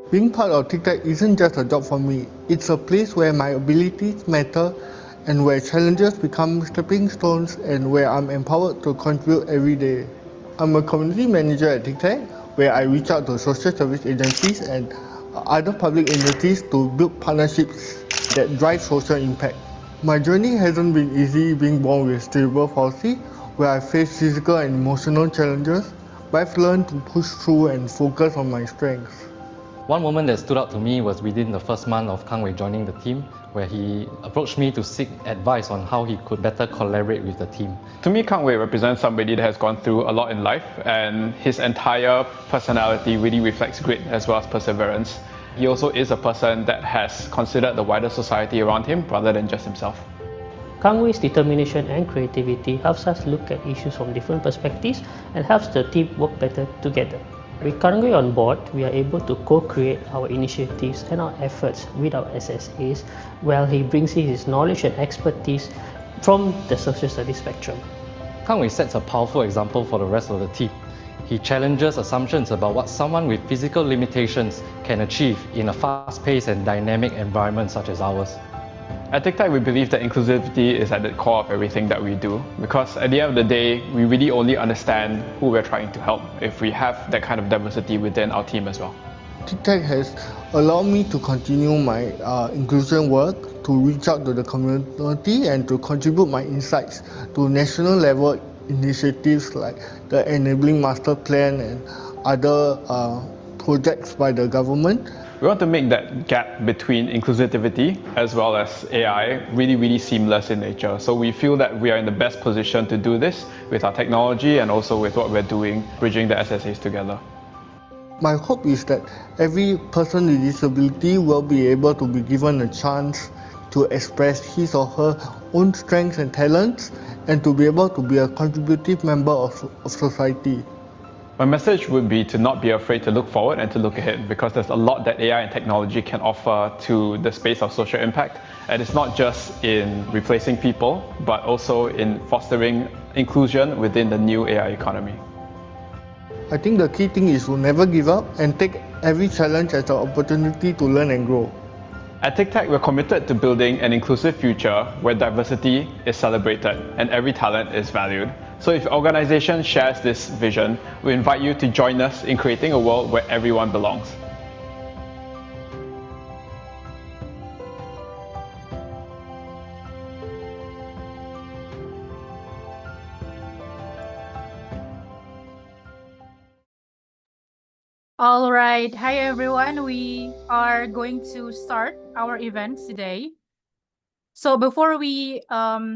Being part of TICTAG isn't just a job for me, it's a place where my abilities matter and where challenges become stepping stones and where I'm empowered to contribute every day. I'm a community manager at TICTAG where I reach out to social service agencies and other public entities to build partnerships that drive social impact. My journey hasn't been easy being born with cerebral palsy, where I face physical and emotional challenges, but I've learned to push through and focus on my strengths. One moment that stood out to me was within the first month of Kang Wei joining the team, where he approached me to seek advice on how he could better collaborate with the team. To me, Kang Wei represents somebody that has gone through a lot in life, and his entire personality really reflects grit as well as perseverance. He also is a person that has considered the wider society around him rather than just himself. Kang Wei's determination and creativity helps us look at issues from different perspectives and helps the team work better together. With Kang Wei on board, we are able to co-create our initiatives and our efforts with our SSAs, while he brings in his knowledge and expertise from the social studies spectrum. Kang Wei sets a powerful example for the rest of the team. He challenges assumptions about what someone with physical limitations can achieve in a fast-paced and dynamic environment such as ours. At TICTAG, we believe that inclusivity is at the core of everything that we do, because at the end of the day, we really only understand who we're trying to help if we have that kind of diversity within our team as well. TICTAG has allowed me to continue my inclusion work, to reach out to the community and to contribute my insights to national level initiatives like the Enabling Master Plan and other projects by the government. We want to make that gap between inclusivity as well as AI really seamless in nature. So we feel that we are in the best position to do this with our technology and also with what we're doing, bridging the SSAs together. My hope is that every person with disability will be able to be given a chance to express his or her own strengths and talents and to be able to be a contributive member of society. My message would be to not be afraid to look forward and to look ahead, because there's a lot that AI and technology can offer to the space of social impact. And it's not just in replacing people, but also in fostering inclusion within the new AI economy. I think the key thing is to never give up and take every challenge as an opportunity to learn and grow. At TICTAG, we're committed to building an inclusive future where diversity is celebrated and every talent is valued. So if your organization shares this vision, we invite you to join us in creating a world where everyone belongs. All right. Hi, everyone. We are going to start our event today. So before we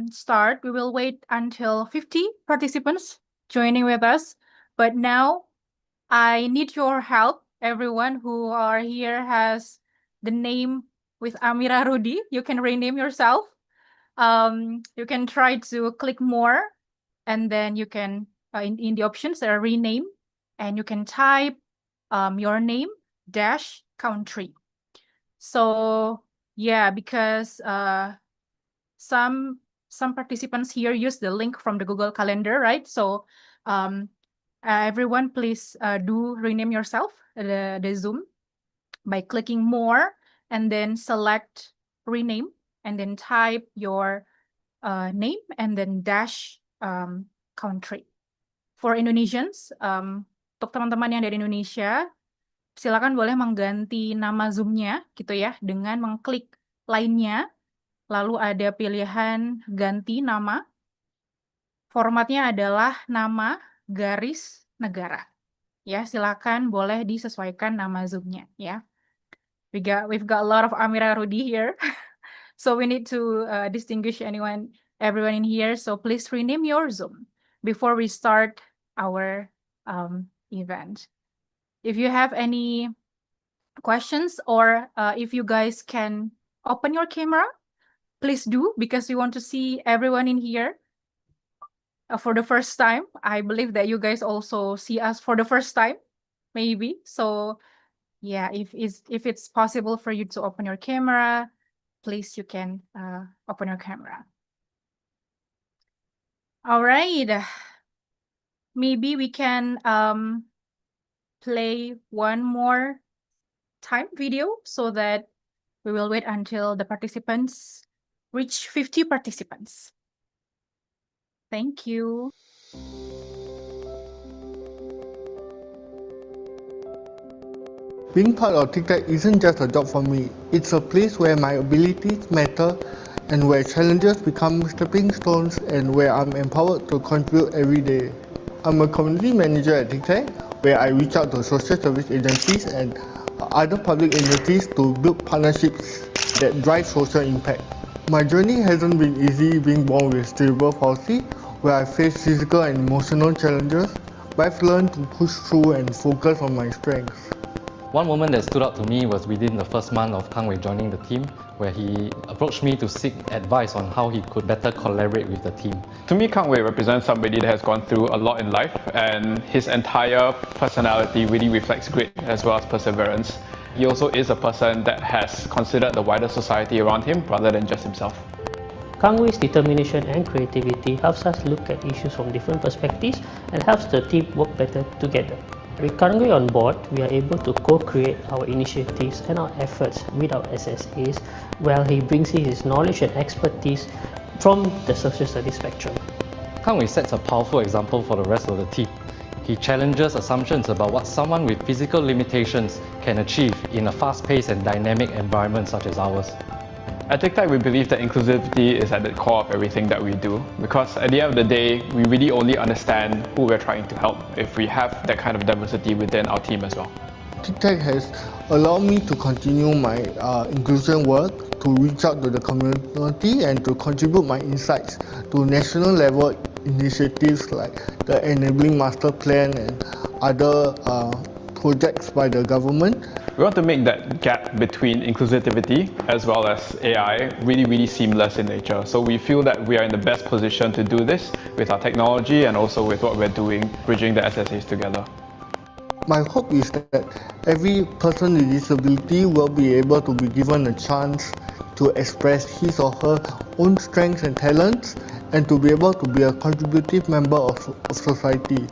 start, we will wait until 50 participants joining with us. But now I need your help. Everyone who are here has the name with Amira Rudi. You can rename yourself. You can try to click more, and then you can, in the options, there are rename, and you can type your name dash country. So yeah, because some participants here use the link from the Google Calendar, right? So everyone, please do rename yourself the Zoom by clicking more and then select rename and then type your name and then dash country. For Indonesians, untuk teman-teman yang dari Indonesia, silakan boleh mengganti nama Zoom-nya gitu ya dengan mengklik lainnya, lalu ada pilihan ganti nama. Formatnya adalah nama garis negara. Ya, silakan boleh disesuaikan nama Zoom-nya ya. We've got a lot of Amira Rudi here. So we need to distinguish everyone in here. So please rename your Zoom before we start our event. If you have any questions or if you guys can open your camera, please do, because we want to see everyone in here for the first time. I believe that you guys also see us for the first time, maybe. So yeah, if it's possible for you to open your camera, please you can open your camera. All right. Maybe we can play one more time video so that we will wait until the participants reach 50 participants. Thank you. Being part of TICTAG isn't just a job for me, it's a place where my abilities matter and where challenges become stepping stones and where I'm empowered to contribute every day. I'm a community manager at TICTAG, where I reach out to social service agencies and other public entities to build partnerships that drive social impact. My journey hasn't been easy being born with cerebral palsy, where I face physical and emotional challenges, but I've learned to push through and focus on my strengths. One moment that stood out to me was within the first month of Kang Wei joining the team, where he approached me to seek advice on how he could better collaborate with the team. To me, Kang Wei represents somebody that has gone through a lot in life, and his entire personality really reflects grit as well as perseverance. He also is a person that has considered the wider society around him rather than just himself. Kang Wei's determination and creativity helps us look at issues from different perspectives and helps the team work better together. With Kang Wei on board, we are able to co-create our initiatives and our efforts with our SSAs, while he brings his knowledge and expertise from the social studies spectrum. Kang Wei sets a powerful example for the rest of the team. He challenges assumptions about what someone with physical limitations can achieve in a fast-paced and dynamic environment such as ours. At TICTAG, we believe that inclusivity is at the core of everything that we do, because at the end of the day, we really only understand who we're trying to help if we have that kind of diversity within our team as well. TICTAG has allowed me to continue my inclusion work, to reach out to the community and to contribute my insights to national level initiatives like the Enabling Master Plan and other projects by the government. We want to make that gap between inclusivity as well as AI really seamless in nature. So we feel that we are in the best position to do this with our technology and also with what we're doing, bridging the SSAs together. My hope is that every person with disability will be able to be given a chance to express his or her own strengths and talents and to be able to be a contributive member of society.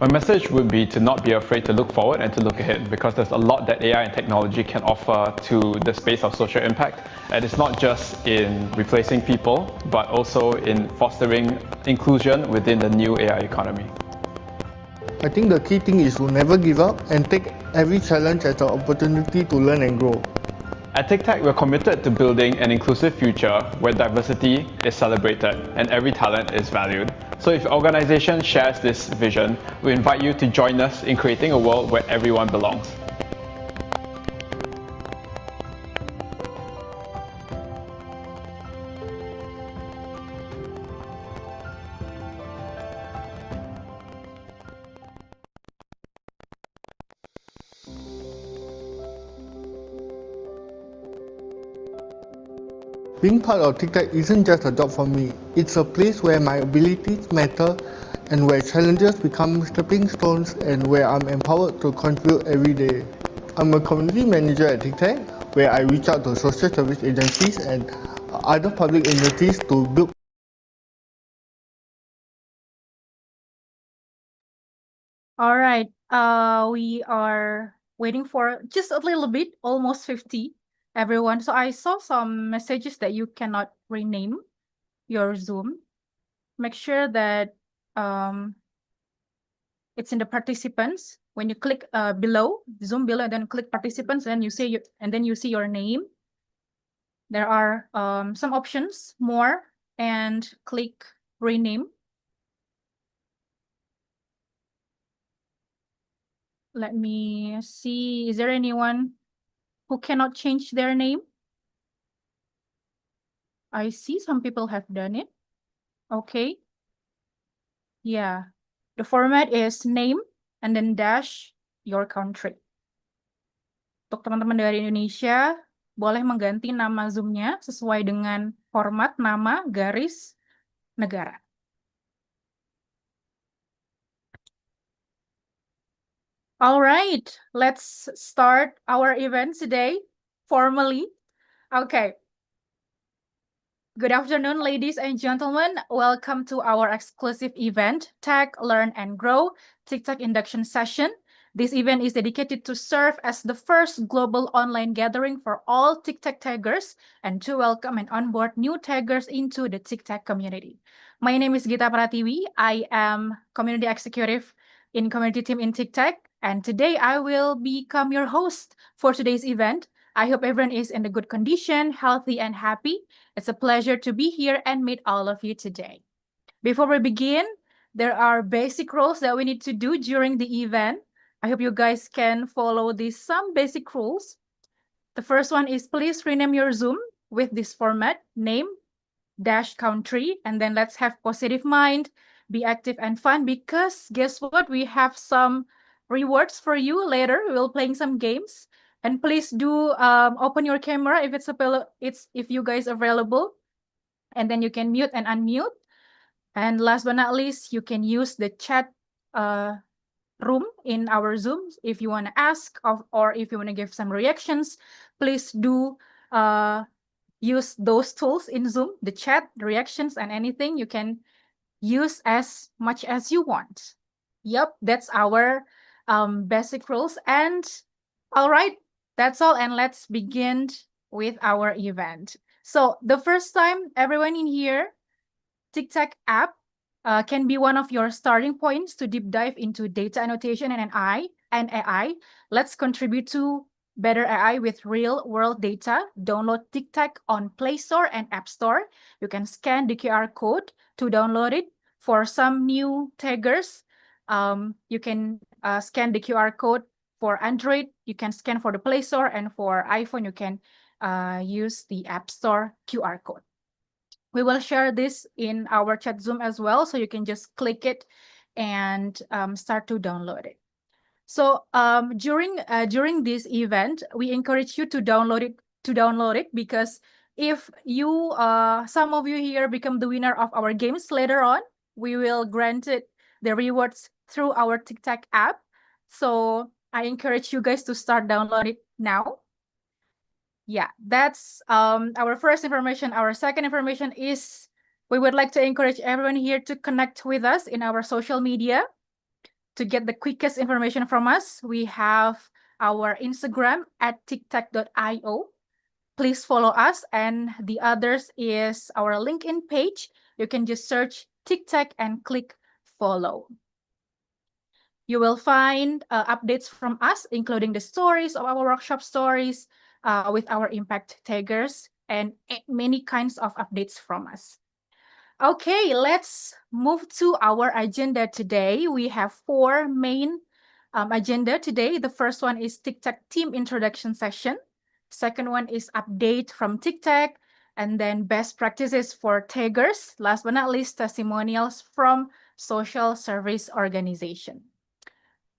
My message would be to not be afraid to look forward and to look ahead, because there's a lot that AI and technology can offer to the space of social impact. And it's not just in replacing people, but also in fostering inclusion within the new AI economy. I think the key thing is to never give up and take every challenge as an opportunity to learn and grow. At TICTAG, we're committed to building an inclusive future where diversity is celebrated and every talent is valued. So if your organization shares this vision, we invite you to join us in creating a world where everyone belongs. Being part of TICTAG isn't just a job for me, it's a place where my abilities matter and where challenges become stepping stones and where I'm empowered to contribute every day. I'm a community manager at TICTAG, where I reach out to social service agencies and other public entities to build. All right, we are waiting for just a little bit, almost 50, everyone. So I saw some messages that you cannot rename your Zoom. Make sure that it's in the participants. When you click below, Zoom below, and then click participants, and you see your name. There are some options, more, and click rename. Let me see, is there anyone who cannot change their name? I see some people have done it. Okay. Yeah, the format is name and then dash your country. Untuk teman-teman dari Indonesia, boleh mengganti nama Zoom-nya sesuai dengan format nama garis negara. All right, let's start our event today formally. Okay. Good afternoon, ladies and gentlemen. Welcome to our exclusive event, Tech, Learn and Grow, TICTAG Induction Session. This event is dedicated to serve as the first global online gathering for all TICTAG taggers and to welcome and onboard new taggers into the TICTAG community. My name is Gita Pratiwi. I am Community Executive in Community Team in TICTAG, and today I will become your host for today's event. I hope everyone is in a good condition, healthy, and happy. It's a pleasure to be here and meet all of you today. Before we begin, there are basic rules that we need to do during the event. I hope you guys can follow some basic rules. The first one is please rename your Zoom with this format, name, dash country, and then let's have positive mind, be active and fun, because guess what? We have some rewards for you later. We will playing some games. And please do open your camera if if you guys available, and then you can mute and unmute. And last but not least, you can use the chat room in our Zoom if you want to ask or if you want to give some reactions. Please do use those tools in Zoom, the chat, the reactions, and anything. You can use as much as you want. Yep, that's our basic rules. And all right, that's all. And let's begin with our event. So the first time everyone in here, TICTAG app can be one of your starting points to deep dive into data annotation and AI. Let's contribute to better AI with real-world data. Download TICTAG on Play Store and App Store. You can scan the QR code to download it. For some new taggers, you can scan the QR code for Android. You can scan for the Play Store, and for iPhone, you can use the App Store QR code. We will share this in our chat Zoom as well, so you can just click it and start to download it. So during this event, we encourage you to download it because if you some of you here become the winner of our games later on, we will grant it the rewards through our TICTAG app. So I encourage you guys to start downloading it now. Yeah, that's our first information. Our second information is we would like to encourage everyone here to connect with us in our social media to get the quickest information from us. We have our Instagram at tictag.io. Please follow us, and the others is our LinkedIn page. You can just search TICTAG and click follow. You will find updates from us, including the stories of our workshop stories with our impact taggers and many kinds of updates from us. Okay, let's move to our agenda today. We have four main agenda today. The first one is TICTAG Team Introduction Session. Second one is update from TICTAG, and then best practices for taggers. Last but not least, testimonials from social service organization.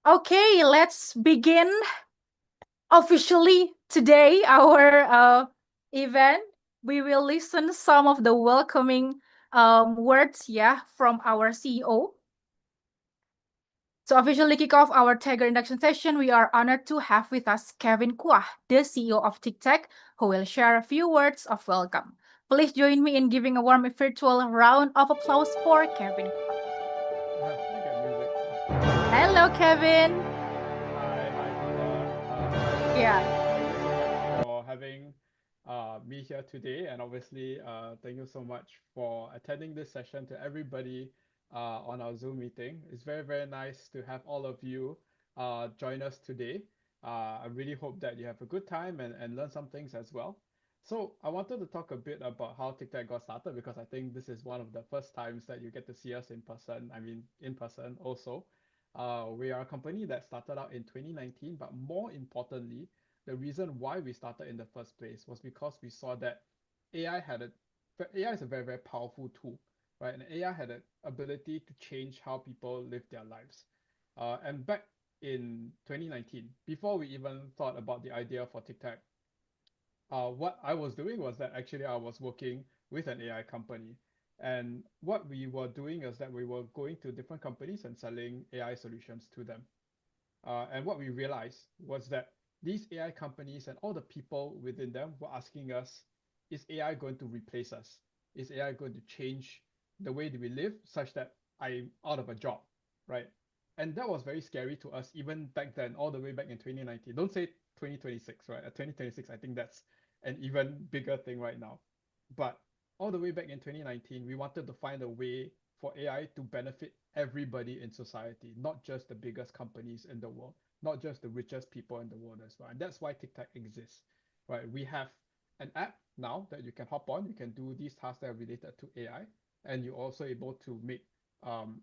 Okay, let's begin officially today our event. We will listen some of the welcoming words, from our CEO. To officially kick off our Tagger induction session, we are honored to have with us Kevin Kuah, the CEO of TICTAG, who will share a few words of welcome. Please join me in giving a warm virtual round of applause for Kevin Kuah. Hello, Kevin. Hi, for having me here today, and obviously thank you so much for attending this session. To everybody on our Zoom meeting, it's very nice to have all of you join us today. I really hope that you have a good time and learn some things as well. So I wanted to talk a bit about how TICTAG got started, because I think this is one of the first times that you get to see us in person. I mean, in person also. We are a company that started out in 2019, but more importantly, the reason why we started in the first place was because we saw that AI is a very powerful tool, right? And AI had an ability to change how people live their lives. And back in 2019, before we even thought about the idea for TICTAG, what I was doing was that actually I was working with an AI company. And what we were doing is that we were going to different companies and selling AI solutions to them. And what we realized was that these AI companies and all the people within them were asking us, is AI going to replace us? Is AI going to change the way that we live such that I'm out of a job, right? And that was very scary to us even back then, all the way back in 2019. Don't say 2026, right? At 2026, I think that's an even bigger thing right now. But all the way back in 2019, we wanted to find a way for AI to benefit everybody in society, not just the biggest companies in the world, not just the richest people in the world as well. And that's why TICTAG exists, right? We have an app now that you can hop on. You can do these tasks that are related to AI, and you're also able to make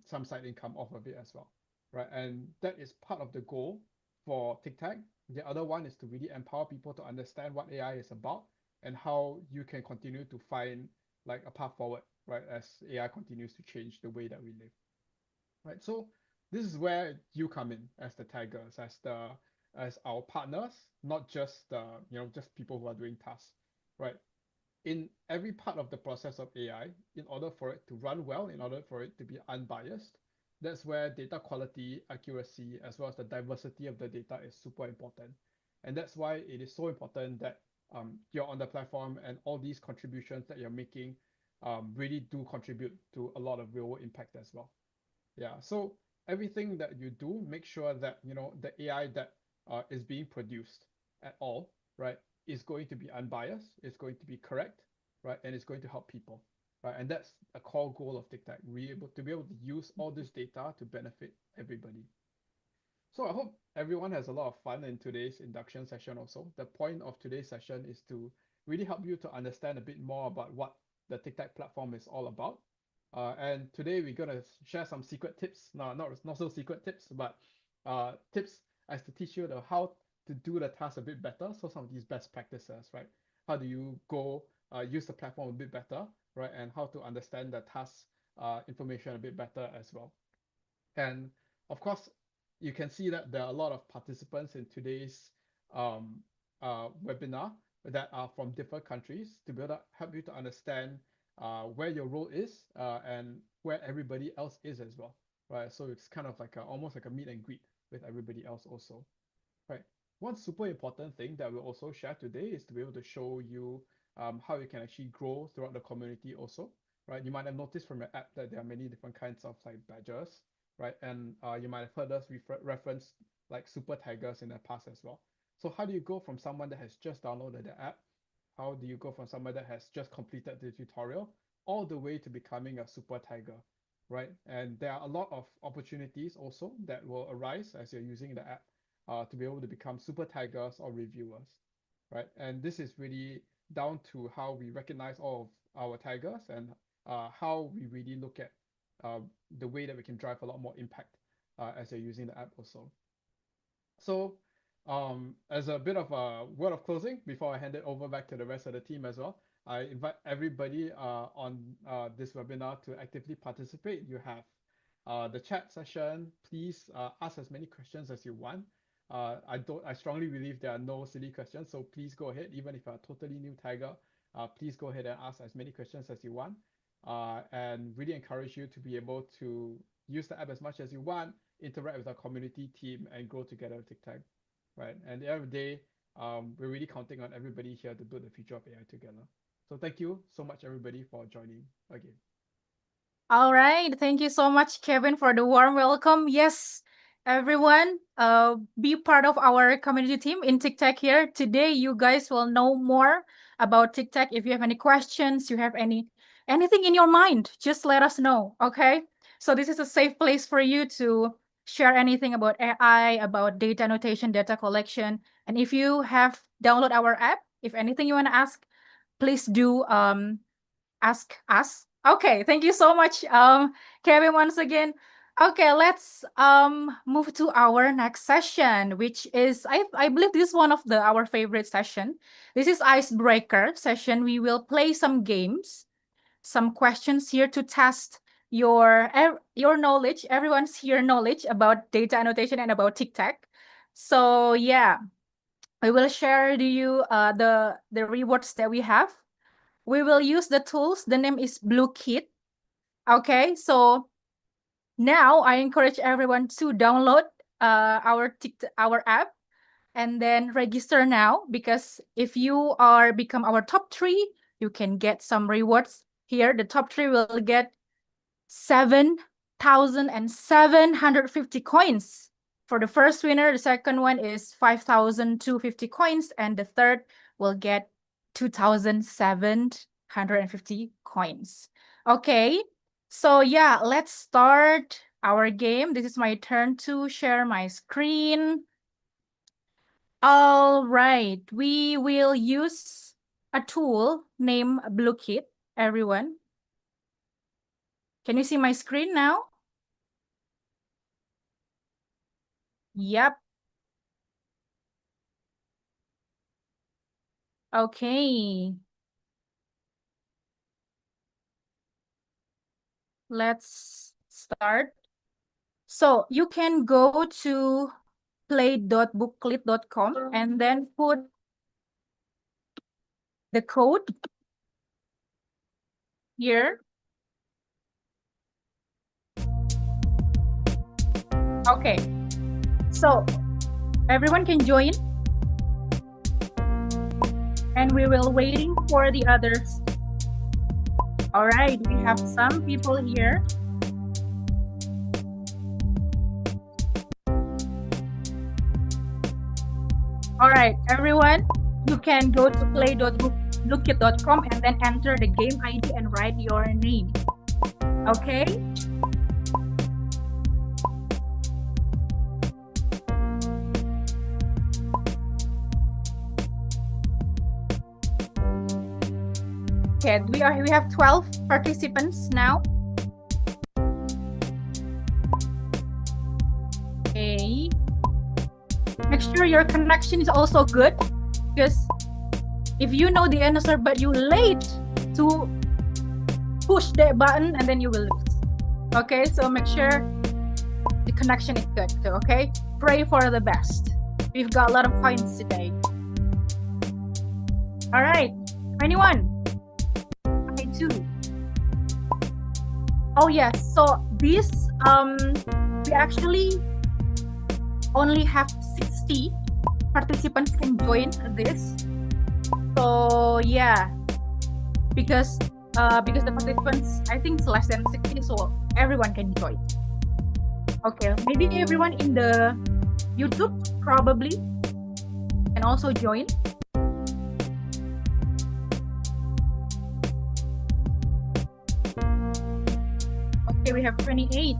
some side income off of it as well, right? And that is part of the goal for TICTAG. The other one is to really empower people to understand what AI is about and how you can continue to find like a path forward, right, as AI continues to change the way that we live, right? So this is where you come in as the taggers, as our partners, not just just people who are doing tasks, right? In every part of the process of AI, in order for it to run well, in order for it to be unbiased, that's where data quality, accuracy, as well as the diversity of the data is super important. And that's why it is so important that you're on the platform and all these contributions that you're making really do contribute to a lot of real world impact as well. Yeah, so everything that you do, make sure that the AI that is being produced at all, right, is going to be unbiased, it's going to be correct, right, and it's going to help people, right, and that's a core goal of TICTAG. To be able to use all this data to benefit everybody. So I hope everyone has a lot of fun in today's induction session also. The point of today's session is to really help you to understand a bit more about what the TICTAG platform is all about. And today we're gonna share some secret tips. No, not so secret tips, but tips as to teach you how to do the task a bit better. So some of these best practices, right? How do you go use the platform a bit better, right? And how to understand the task information a bit better as well. And of course, you can see that there are a lot of participants in today's webinar that are from different countries to be able to help you to understand where your role is and where everybody else is as well, right? So it's kind of like almost like a meet and greet with everybody else also, right? One super important thing that we'll also share today is to be able to show you how you can actually grow throughout the community also, right? You might have noticed from your app that there are many different kinds of like badges, right? And you might have heard us reference like super taggers in the past as well. So how do you go from someone that has just downloaded the app? How do you go from someone that has just completed the tutorial all the way to becoming a super tagger, right? And there are a lot of opportunities also that will arise as you're using the app to be able to become super taggers or reviewers, right? And this is really down to how we recognize all of our taggers and how we really look at the way that we can drive a lot more impact as you're using the app also. So as a bit of a word of closing before I hand it over back to the rest of the team as well, I invite everybody on this webinar to actively participate. You have the chat session. Please ask as many questions as you want. I strongly believe there are no silly questions, so please go ahead. Even if you're a totally new tagger, please go ahead and ask as many questions as you want. And really encourage you to be able to use the app as much as you want, interact with our community team, and grow together with TICTAG, right? And at the end of the day, we're really counting on everybody here to build the future of AI together. So thank you so much, everybody, for joining again. All right. Thank you so much, Kevin, for the warm welcome. Yes, everyone, be part of our community team in TICTAG here. Today, you guys will know more about TICTAG. If you have any questions, you have anything in your mind, just let us know, okay? So this is a safe place for you to share anything about AI, about data annotation, data collection. And if you have downloaded our app, if anything you want to ask, please do ask us. Okay, thank you so much, Kevin, once again. Okay, let's move to our next session, which is I believe this is one of our favorite session. This is icebreaker session. We will play some games, some questions here to test your knowledge, everyone's here knowledge about data annotation and about TICTAG. So yeah, I will share to you the rewards that we have. We will use the tools. The name is Blue Kit. Okay, so now I encourage everyone to download our app and then register now, because if you are become our top 3, you can get some rewards here. The top 3 will get 7 5,750 coins. For the first winner, the second one is 5,250 coins, and the third will get 2,750 coins. Okay, so yeah, let's start our game. This is my turn to share my screen. All right, we will use a tool named BlueKit, everyone. Can you see my screen now? Yep. Okay. Let's start. So you can go to play.booklet.com and then put the code here. Okay. So everyone can join. And we will waiting for the others. All right, we have some people here. All right, everyone, you can go to play.booklet.com and then enter the game ID and write your name. Okay? Okay, we have 12 participants now. Okay. Make sure your connection is also good, because if you know the answer but you late to push that button, and then you will lose. Okay, so make sure the connection is good. So, okay, pray for the best. We've got a lot of coins today. All right, 21. 22. Oh yes, so this we actually only have 60 participants can join this. So yeah, because the participants, I think it's less than 60, so everyone can join. Okay, maybe everyone in the YouTube probably can also join. Okay, we have 28.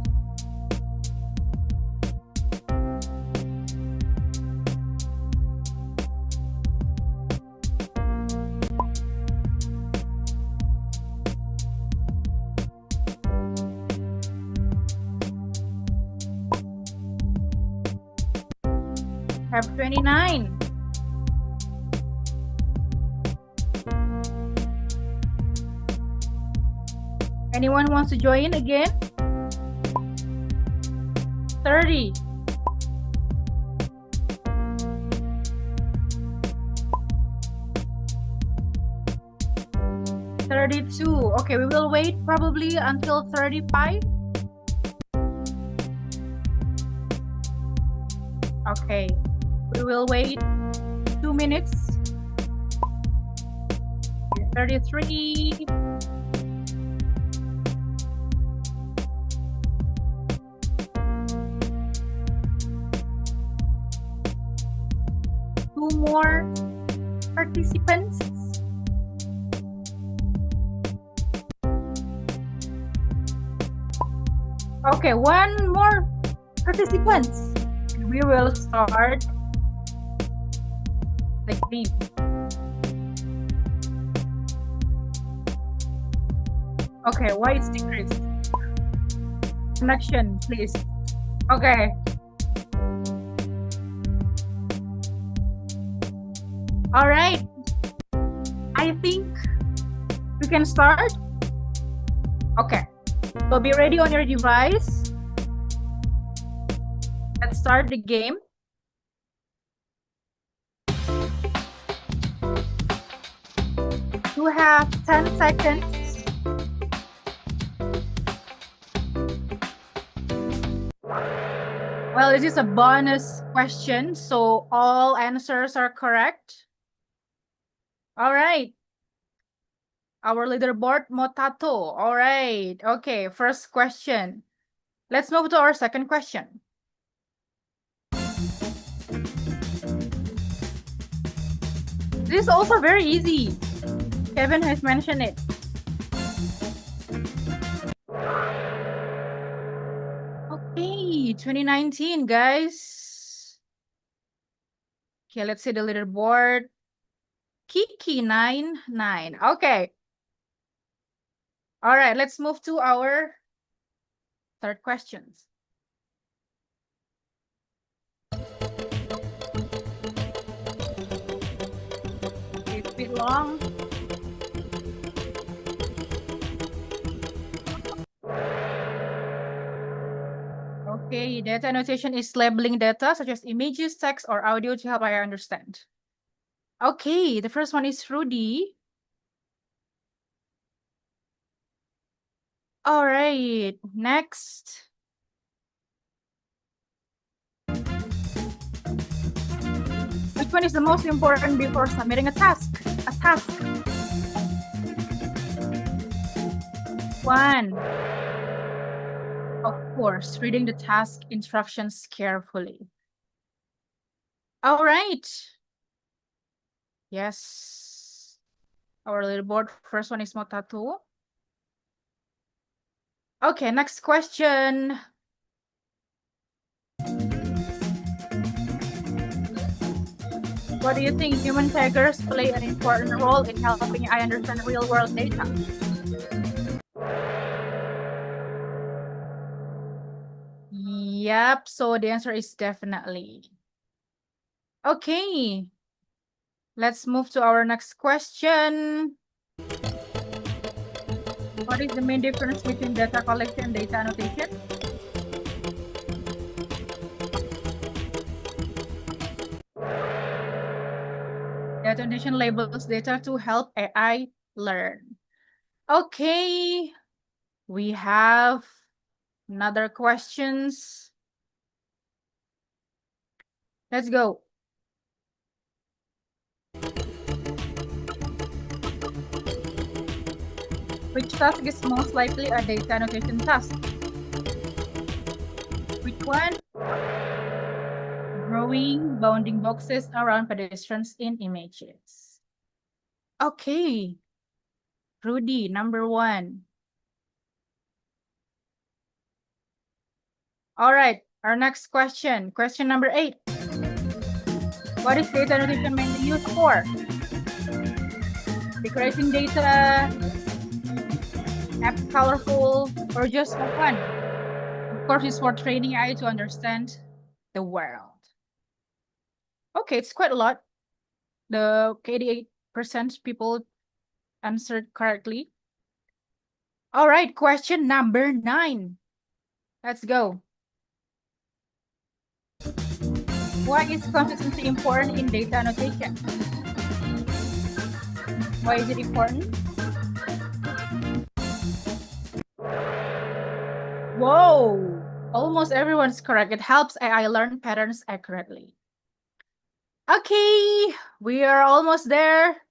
Have 29. Anyone wants to join again? 30. 32. Okay, we will wait probably until 35. Okay, we will wait 2 minutes. 33. 2 more participants. Okay, 1 more participants. We will start the game. Okay, why it's decreased? Connection, please. Okay. All right. I think we can start. Okay. So be ready on your device. Let's start the game. You have 10 seconds. Well, this is a bonus question, so all answers are correct. All right. Our leaderboard, Motato. All right. Okay, first question. Let's move to our second question. This is also very easy. Kevin has mentioned it. Okay, 2019, guys. Okay, let's see the leaderboard. Kiki99. Okay. All right, let's move to our third questions. It's a bit long. Okay, data annotation is labeling data such as images, text, or audio to help I understand. Okay, the first one is Rudy. All right, next. Which one is the most important before submitting a task? One. Of course, reading the task instructions carefully. All right. Yes. Our leaderboard, first one is Motatu. Okay, next question. What do you think human taggers play an important role in helping I understand real-world data? Yep, so the answer is definitely. Okay, let's move to our next question. What is the main difference between data collection and data annotation? Data annotation labels data to help AI learn. Okay, we have another questions. Let's go. Which task is most likely a data annotation task? Which one? Drawing bounding boxes around pedestrians in images. Okay. Rudy, number one. All right, our next question. Question number 8. What is data annotation mainly used for? Decorating data, apps colorful, or just for fun? Of course, it's for training AI to understand the world. Okay, it's quite a lot. The 88% people answered correctly. All right, question number 9. Let's go. Why is consistency important in data annotation? Why is it important? Whoa, almost everyone's correct. It helps AI learn patterns accurately. Okay, we are almost there.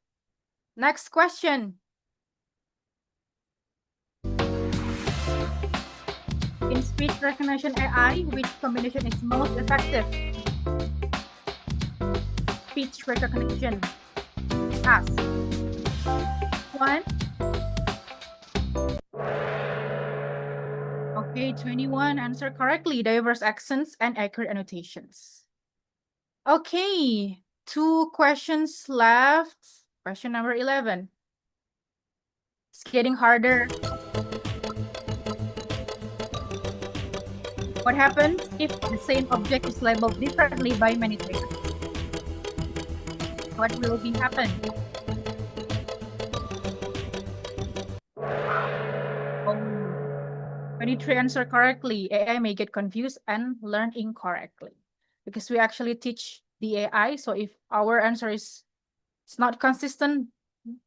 Next question. In speech recognition AI, which combination is most effective? Speech recognition. Task. 1. Okay, 21 answer correctly. Diverse accents and accurate annotations. Okay, 2 questions left. Question number 11. It's getting harder. What happens if the same object is labeled differently by many trainers? What will be happen? Oh, 23 answer correctly. AI may get confused and learn incorrectly because we actually teach the AI. So if our answer is not consistent,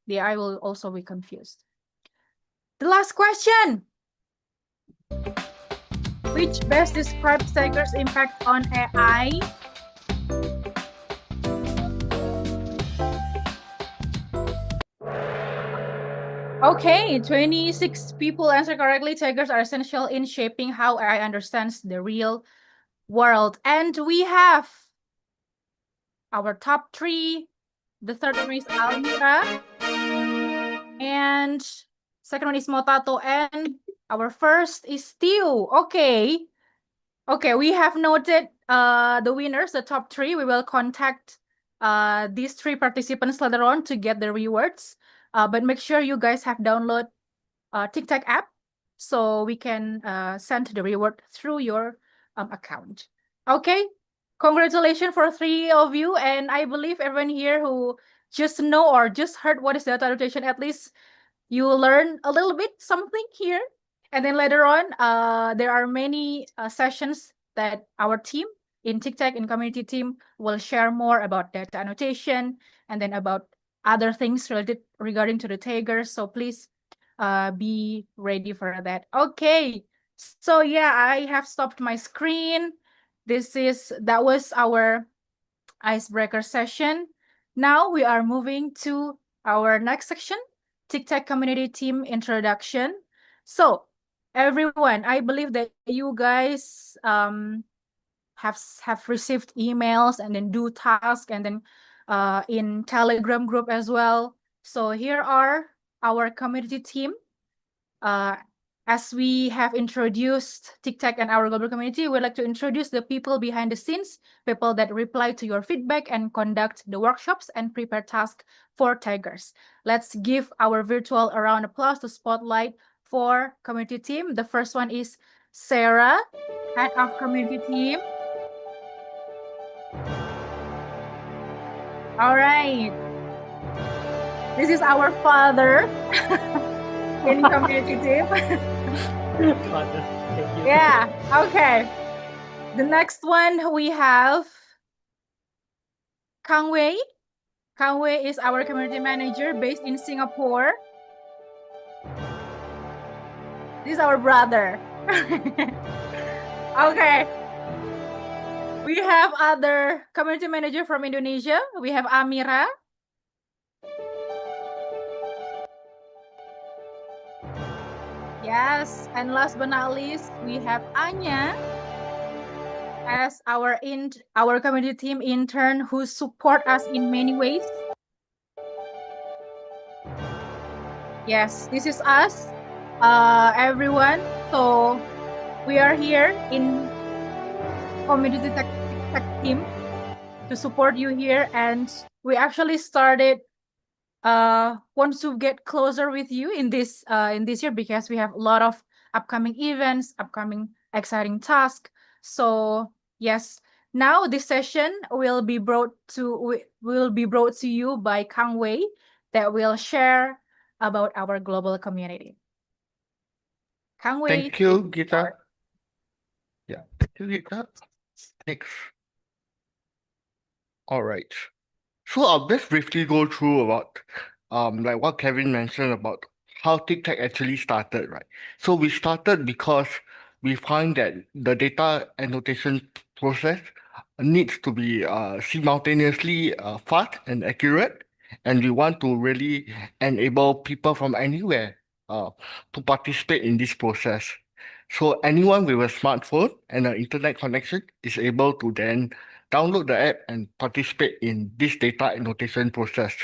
the AI will also be confused. The last question. Which best describes taggers' impact on AI? Okay, 26 people answer correctly. Tigers are essential in shaping how AI understands the real world. And we have our top three. The third one is Almira. And second one is Motato. And our first is Tio. Okay. Okay, we have noted the winners, the top three. We will contact these three participants later on to get the rewards. But make sure you guys have download TICTAG app so we can send the reward through your account. Okay, congratulations for three of you. And I believe everyone here who just know or just heard what is data annotation, at least you will learn a little bit something here. And then later on, there are many sessions that our team in TICTAG in community team will share more about data annotation and then about other things related regarding to the taggers. So please be ready for that. Okay, so yeah, I have stopped my screen. That was our icebreaker session. Now we are moving to our next section, TICTAG community team introduction. So everyone, I believe that you guys have received emails and then do tasks and then in Telegram group as well. So here are our community team. As we have introduced TICTAG and our global community, we'd like to introduce the people behind the scenes, people that reply to your feedback and conduct the workshops and prepare tasks for Tigers. Let's give our virtual a round of applause to spotlight for community team. The first one is Sarah, head of community team. All right. This is our father in community team. Father, thank you. Yeah, okay. The next one we have Kang Wei. Kang Wei is our community manager based in Singapore. This is our brother. Okay. We have other community manager from Indonesia. We have Amira. Yes, and last but not least, we have Anya as our community team intern who support us in many ways. Yes, this is us, everyone. So we are here in community tech team to support you here, and we actually started want to get closer with you in this year because we have a lot of upcoming events, upcoming exciting tasks. So yes, now this session will be brought to you by Kang Wei that will share about our global community. Kang Wei. Thank you, Gita. Yeah, thank you, Gita. Next. All right. So I'll just briefly go through about like what Kevin mentioned about how TikTok actually started, right? So we started because we find that the data annotation process needs to be simultaneously fast and accurate, and we want to really enable people from anywhere to participate in this process. So anyone with a smartphone and an internet connection is able to then download the app and participate in this data annotation process.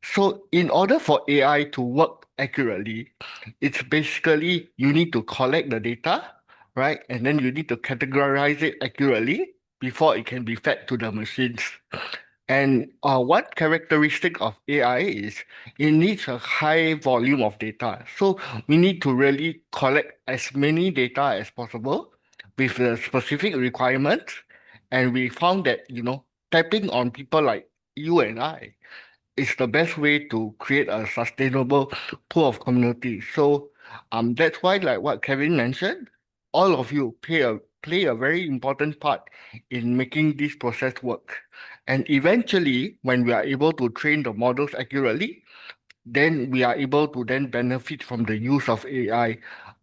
So in order for AI to work accurately, it's basically you need to collect the data, right? And then you need to categorize it accurately before it can be fed to the machines. And one characteristic of AI is it needs a high volume of data. So we need to really collect as many data as possible with the specific requirements. And we found that, tapping on people like you and I is the best way to create a sustainable pool of community. So that's why, like what Kevin mentioned, all of you play a very important part in making this process work. And eventually, when we are able to train the models accurately, then we are able to then benefit from the use of AI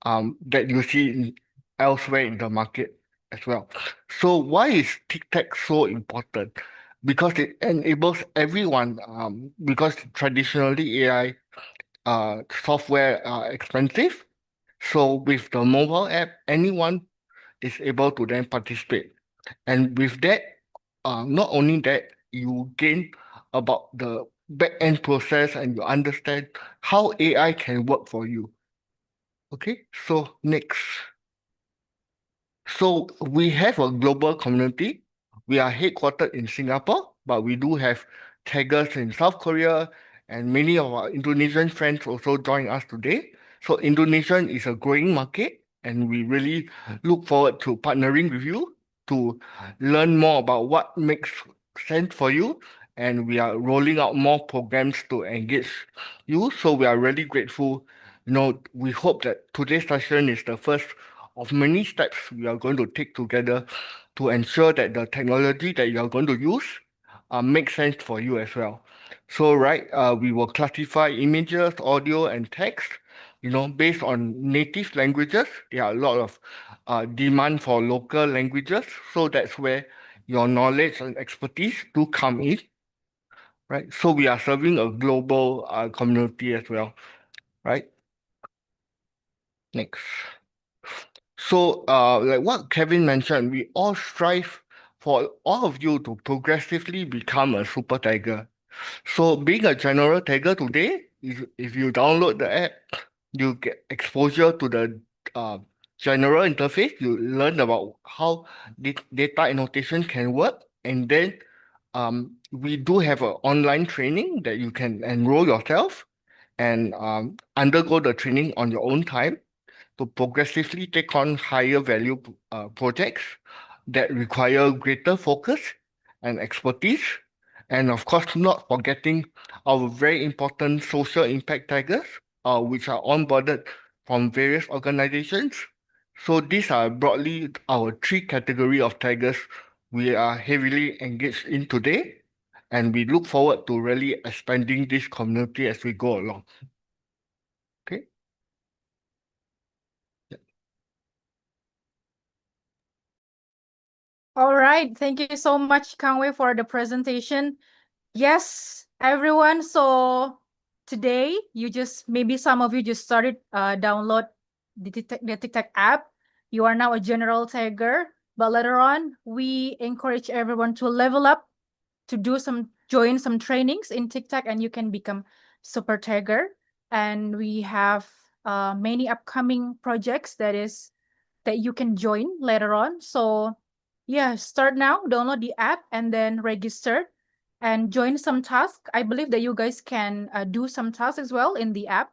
that you see elsewhere in the market as well. So why is TikTok so important? Because it enables everyone, because traditionally AI software are expensive. So with the mobile app, anyone is able to then participate. And with that, not only that, you gain about the back-end process and you understand how AI can work for you. Okay, so next. So we have a global community. We are headquartered in Singapore, but we do have taggers in South Korea, and many of our Indonesian friends also join us today. So Indonesian is a growing market, and we really look forward to partnering with you to learn more about what makes sense for you. And we are rolling out more programs to engage you. So we are really grateful. We hope that today's session is the first of many steps we are going to take together to ensure that the technology that you are going to use makes sense for you as well. So, right, we will classify images, audio, and text, based on native languages. There are a lot of demand for local languages. So that's where your knowledge and expertise do come in, right? So we are serving a global community as well, right? Next. So, like what Kevin mentioned, we all strive for all of you to progressively become a super tagger. So, being a general tagger today, if you download the app, you get exposure to the uh, general interface. You learn about how data annotation can work, and then we do have an online training that you can enroll yourself and undergo the training on your own time to progressively take on higher value projects that require greater focus and expertise. And of course, not forgetting our very important social impact taggers, which are onboarded from various organizations. So these are broadly our three category of taggers we are heavily engaged in today. And we look forward to really expanding this community as we go along. Okay. All right. Thank you so much, Kangwei, for the presentation. Yes, everyone. So today, maybe some of you just started download the TikTok app. You are now a general tagger, but later on, we encourage everyone to level up, to join some trainings in TikTok, and you can become super tagger. And we have many upcoming projects that you can join later on. So yeah, start now, download the app, and then register and join some tasks. I believe that you guys can do some tasks as well in the app.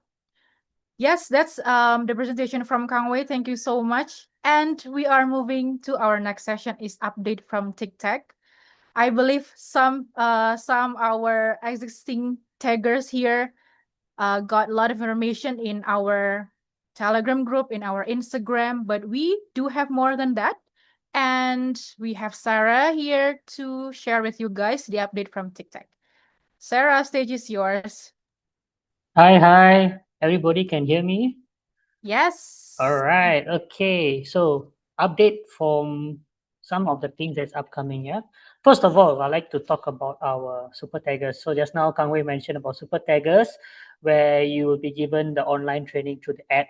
Yes, that's the presentation from Kangwei. Thank you so much. And we are moving to our next session is update from TikTok. I believe some our existing taggers here got a lot of information in our Telegram group, in our Instagram, but we do have more than that. And we have Sarah here to share with you guys the update from TikTok. Sarah, stage is yours. Hi, everybody can hear me? Yes. All right, okay. So update from some of the things that's upcoming, yeah. First of all, I'd like to talk about our super taggers. So just now, Kangwei mentioned about super taggers, where you will be given the online training through the app,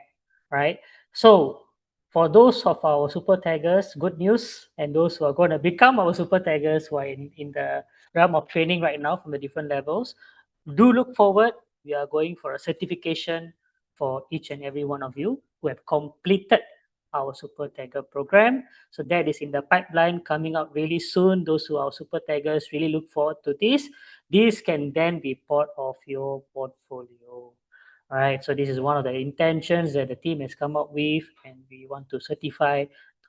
right? So for those of our super taggers, good news, and those who are going to become our super taggers who are in the realm of training right now from the different levels, do look forward. We are going for a certification for each and every one of you who have completed our super tagger program. So that is in the pipeline coming out really soon. Those who are super taggers really look forward to this. This can then be part of your portfolio. All right, so this is one of the intentions that the team has come up with, and we want to certify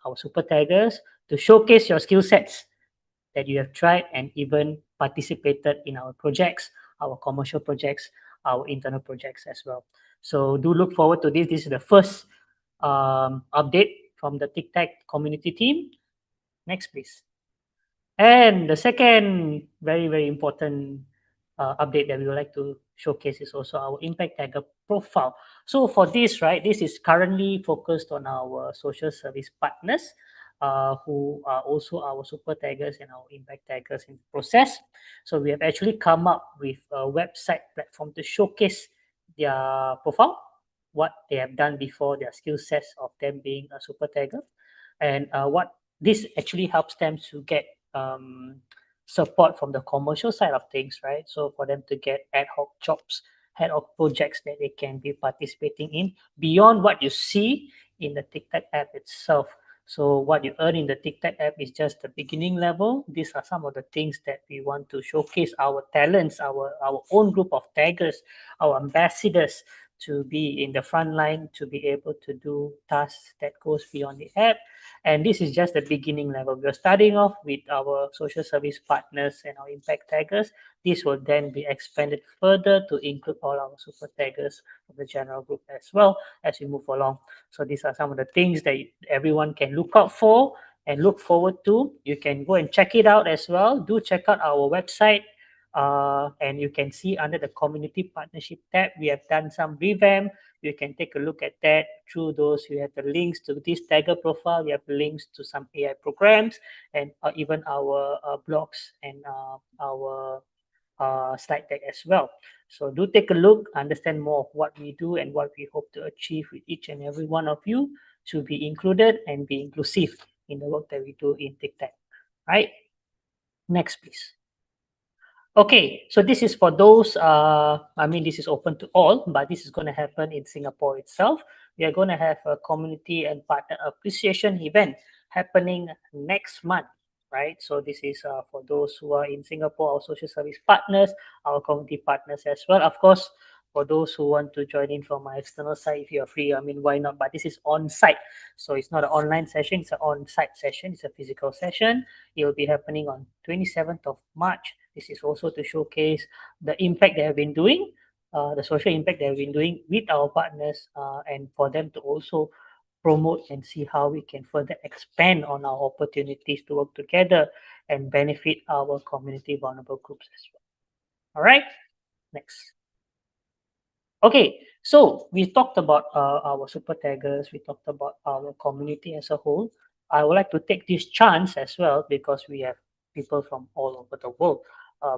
our super taggers to showcase your skill sets that you have tried and even participated in our projects, our commercial projects, our internal projects as well. So do look forward to this. This is the first update from the TICTAG community team. Next, please. And the second very, very important update that we would like to showcase is also our impact tagger profile. So for this, right, this is currently focused on our social service partners who are also our super taggers and our impact taggers in the process. So we have actually come up with a website platform to showcase their profile, what they have done before, their skill sets of them being a super tagger, and what this actually helps them to get support from the commercial side of things, right? So for them to get ad hoc jobs, ad hoc projects that they can be participating in beyond what you see in the TICTAG app itself. So what you earn in the TICTAG app is just the beginning level. These are some of the things that we want to showcase our talents, our own group of taggers, our ambassadors, to be in the front line, to be able to do tasks that goes beyond the app. And this is just the beginning level. We're starting off with our social service partners and our impact taggers. This will then be expanded further to include all our super taggers of the general group as well as we move along. So these are some of the things that everyone can look out for and look forward to. You can go and check it out as well. Do check out our website. And you can see under the community partnership tab, we have done some revamp. You can take a look at that. Through those, we have the links to this tagger profile. We have links to some AI programs and even our blogs and our slide deck as well. So do take a look, understand more of what we do and what we hope to achieve with each and every one of you to be included and be inclusive in the work that we do in TICTAG. Right? Next, please. Okay, so this is for those, I mean, this is open to all, but this is going to happen in Singapore itself. We are going to have a community and partner appreciation event happening next month, right? So this is for those who are in Singapore, our social service partners, our community partners as well. Of course, for those who want to join in from my external side, if you're free, I mean, why not? But this is on site. So it's not an online session, it's an on site session, it's a physical session. It will be happening on 27th of March. This is also to showcase the impact they have been doing, the social impact they have been doing with our partners, and for them to also promote and see how we can further expand on our opportunities to work together and benefit our community vulnerable groups as well. All right, next. Okay, so we talked about our super taggers, we talked about our community as a whole. I would like to take this chance as well because we have people from all over the world,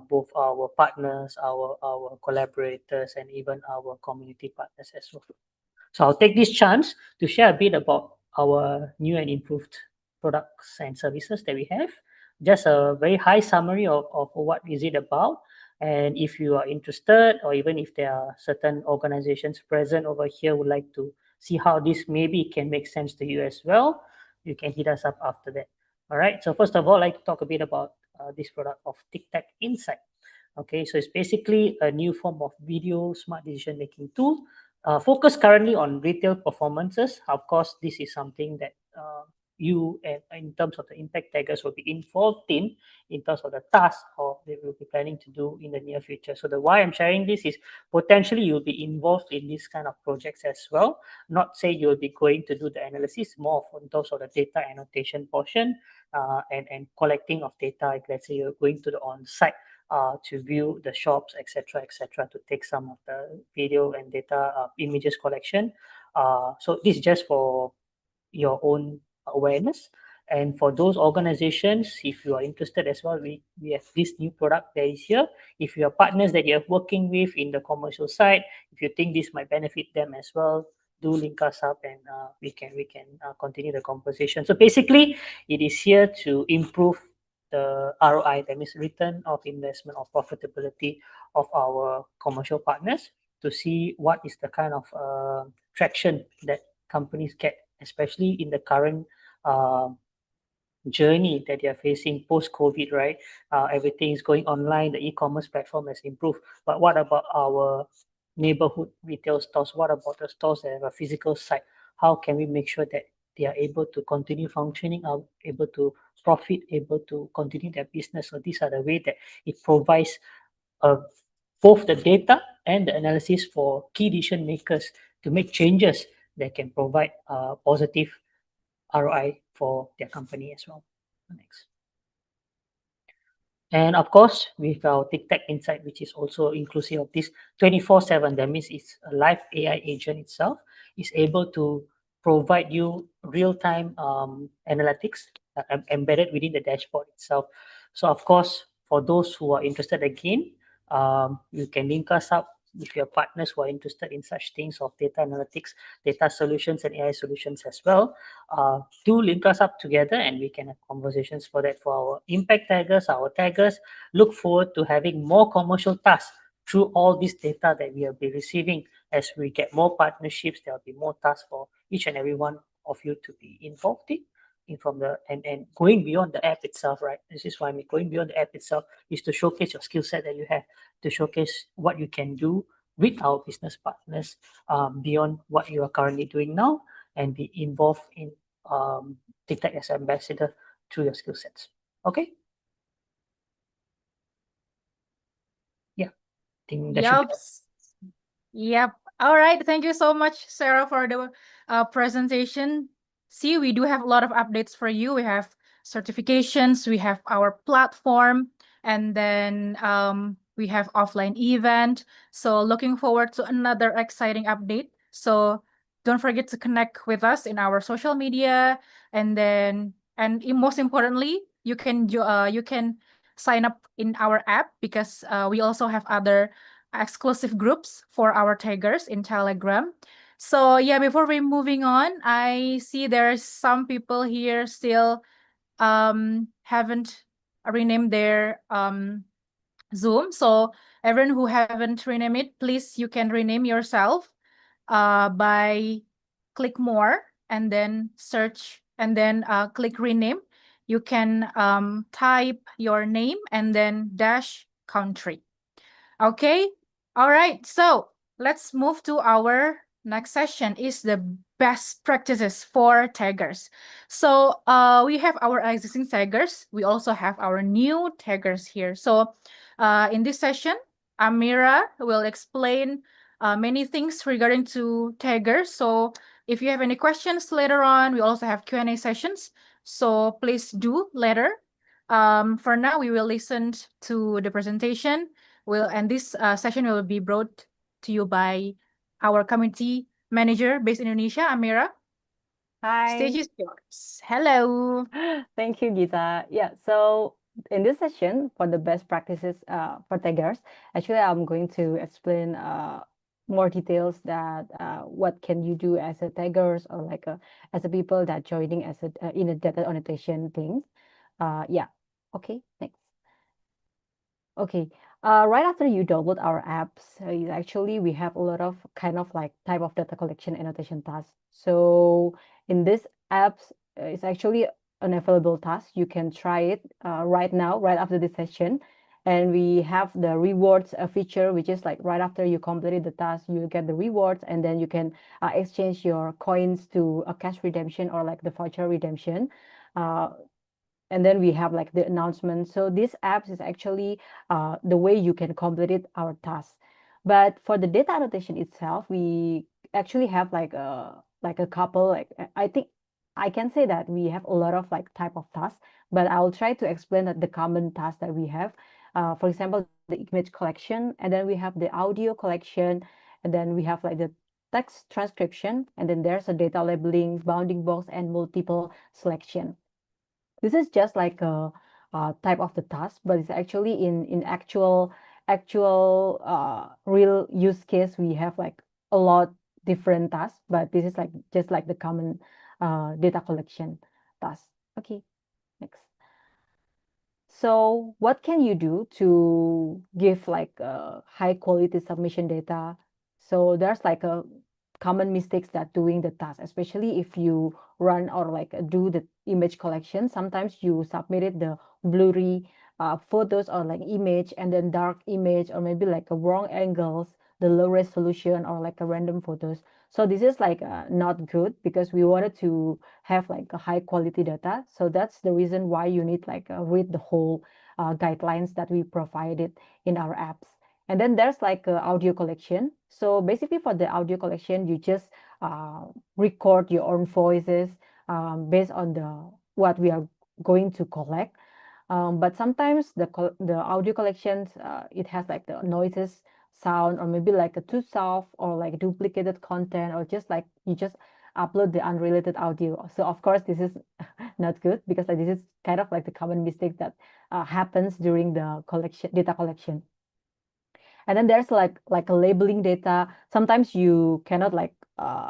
both our partners, our collaborators, and even our community partners as well. So I'll take this chance to share a bit about our new and improved products and services that we have. Just a very high summary of what is it about. And if you are interested, or even if there are certain organizations present over here would like to see how this maybe can make sense to you as well, you can hit us up after that. All right. So first of all, I'd like to talk a bit about this product of TICTAG Insight. Okay, so it's basically a new form of video smart decision making tool focused currently on retail performances. Of course, this is something that you and in terms of the impact taggers will be involved in terms of the task or they will be planning to do in the near future. So the why I'm sharing this is potentially you'll be involved in this kind of projects as well. Not say you'll be going to do the analysis, more in terms of the data annotation portion and collecting of data. If let's say you're going to the on-site to view the shops, etc., to take some of the video and data images collection. So this is just for your own awareness. And for those organizations, if you are interested as well, we have this new product that is here. If you are partners that you're working with in the commercial side, if you think this might benefit them as well, do link us up and we can continue the conversation. So basically, it is here to improve the ROI, that means return of investment or profitability of our commercial partners, to see what is the kind of traction that companies get, especially in the current journey that they are facing post-COVID, right? Everything is going online. The e-commerce platform has improved. But what about our neighborhood retail stores? What about the stores that have a physical site? How can we make sure that they are able to continue functioning, are able to profit, able to continue their business? So these are the way that it provides both the data and the analysis for key decision makers to make changes that can provide positive ROI for their company as well. Next. And of course, with our TICTAG Insight, which is also inclusive of this 24/7, that means it's a live AI agent itself, is able to provide you real-time analytics embedded within the dashboard itself. So of course, for those who are interested again, you can link us up if you have partners who are interested in such things of data analytics, data solutions, and AI solutions as well, do link us up together and we can have conversations for that for our impact taggers, our taggers. Look forward to having more commercial tasks through all this data that we will be receiving. As we get more partnerships, there will be more tasks for each and every one of you to be involved in from the and going beyond the app itself, right? This is why I mean going beyond the app itself is to showcase your skill set that you have, to showcase what you can do with our business partners beyond what you are currently doing now, and be involved in TICTAG as ambassador through your skill sets. Okay. Yeah. I think that should Yep. Yep. All right. Thank you so much, Sarah, for the presentation. See, we do have a lot of updates for you. We have certifications, we have our platform, and then we have offline event. So looking forward to another exciting update. So don't forget to connect with us in our social media, and then most importantly, you can sign up in our app, because we also have other exclusive groups for our taggers in Telegram. So yeah, before we moving on, I see there's some people here still haven't renamed their Zoom. So everyone who haven't renamed it, please, you can rename yourself by click more and then search and then click rename. You can type your name and then dash country. Okay. All right. So let's move to our next session, is the best practices for taggers. So we have our existing taggers. We also have our new taggers here. So in this session, Amira will explain many things regarding to taggers. So if you have any questions later on, we also have Q&A sessions. So please do later. For now, we will listen to the presentation. And this session will be brought to you by our community manager based in Indonesia, Amira. Hi. Stage is yours. Hello. Thank you, Gita. Yeah, so in this session for the best practices for taggers, actually I'm going to explain more details that what can you do as a taggers, or like as a people that joining as a in a data annotation thing. Yeah. Okay, thanks. Okay, right after you download our apps, actually we have a lot of kind of like type of data collection annotation tasks. So in this apps, it's actually an available task. You can try it right now, right after this session. And we have the rewards feature, which is like right after you completed the task, you get the rewards, and then you can exchange your coins to a cash redemption or like the voucher redemption. And then we have like the announcement. So this apps is actually the way you can complete our tasks. But for the data annotation itself, we actually have like a couple, like I think I can say that we have a lot of like type of tasks, but I will try to explain that the common tasks that we have. For example, the image collection, and then we have the audio collection, and then we have like the text transcription, and then there's a data labeling, bounding box, and multiple selection. This is just like a type of the task, but it's actually in actual real use case. We have like a lot different tasks, but this is like just like the common data collection task. Okay, next. So what can you do to give like high quality submission data? So there's like a common mistakes that doing the task, especially if you run or like do the image collection. Sometimes you submitted the blurry photos or like image, and then dark image, or maybe like a wrong angles, the low resolution, or like a random photos. So this is like not good, because we wanted to have like a high quality data. So that's the reason why you need like read the whole guidelines that we provided in our apps. And then there's like audio collection. So basically for the audio collection, you just record your own voices based on the what we are going to collect. But sometimes the audio collections, it has like the noises, sound, or maybe like a too soft, or like duplicated content, or just like you just upload the unrelated audio. So of course this is not good, because like this is kind of like the common mistake that happens during the data collection. And then there's like a labeling data. Sometimes you cannot like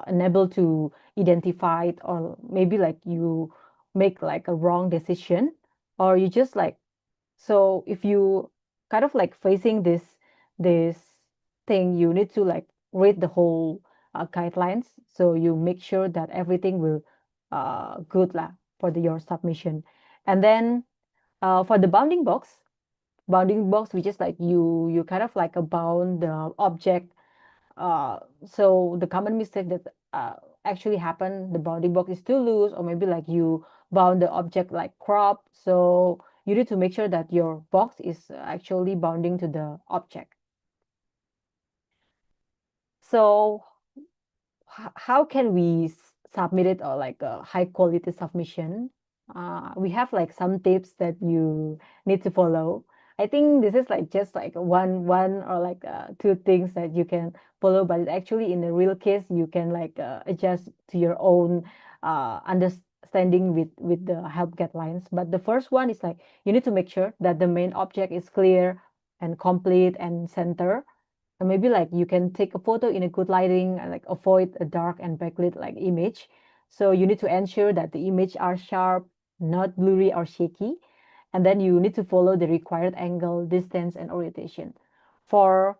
enable to identify it, or maybe like you make like a wrong decision, or you just like, so if you kind of like facing this thing, you need to like read the whole guidelines, so you make sure that everything will good lah for your submission. And then for the bounding box, which is like you kind of like a bound the object. So the common mistake that actually happen, the bounding box is too loose, or maybe like you bound the object like crop. So you need to make sure that your box is actually bounding to the object. So how can we submit it, or like a high quality submission? We have like some tips that you need to follow. I think this is like just like one or like two things that you can follow, but actually in the real case you can like adjust to your own understanding with the help guidelines. But the first one is like you need to make sure that the main object is clear and complete and center. And maybe like you can take a photo in a good lighting and like avoid a dark and backlit like image. So you need to ensure that the image are sharp, not blurry or shaky. And then you need to follow the required angle, distance, and orientation. For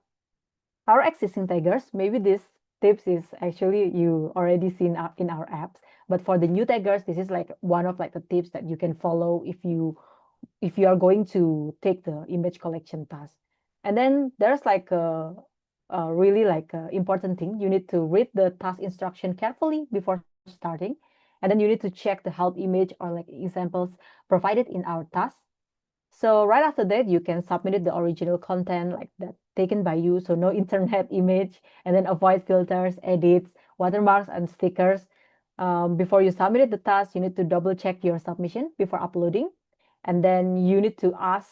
our existing taggers, maybe this tips is actually you already seen in our apps. But for the new taggers, this is like one of like the tips that you can follow if you are going to take the image collection task. And then there's like a really like important thing. You need to read the task instruction carefully before starting. And then you need to check the help image or like examples provided in our task. So right after that, you can submit the original content like that taken by you. So no internet image, and then avoid filters, edits, watermarks, and stickers. Before you submit the task, you need to double check your submission before uploading. And then you need to ask,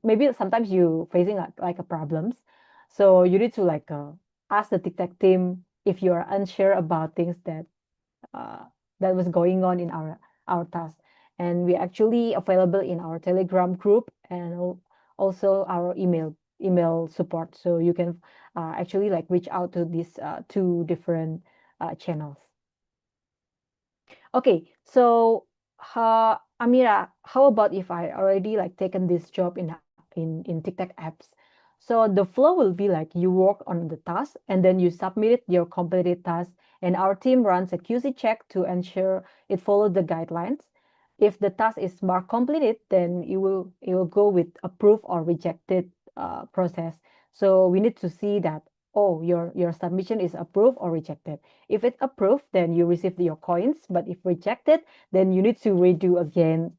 maybe sometimes you facing like a problems. So you need to like ask the TICTAG team if you are unsure about things uh, that was going on in our task. And we actually available in our Telegram group and also our email support. So you can actually like reach out to these two different channels. Okay, so Amira, how about if I already like taken this job in TikTok apps? So the flow will be like you work on the task and then you submit your completed task, and our team runs a QC check to ensure it follows the guidelines. If the task is marked completed, then it will go with approved or rejected process. So we need to see that, oh, your submission is approved or rejected. If it's approved, then you receive your coins. But if rejected, then you need to redo again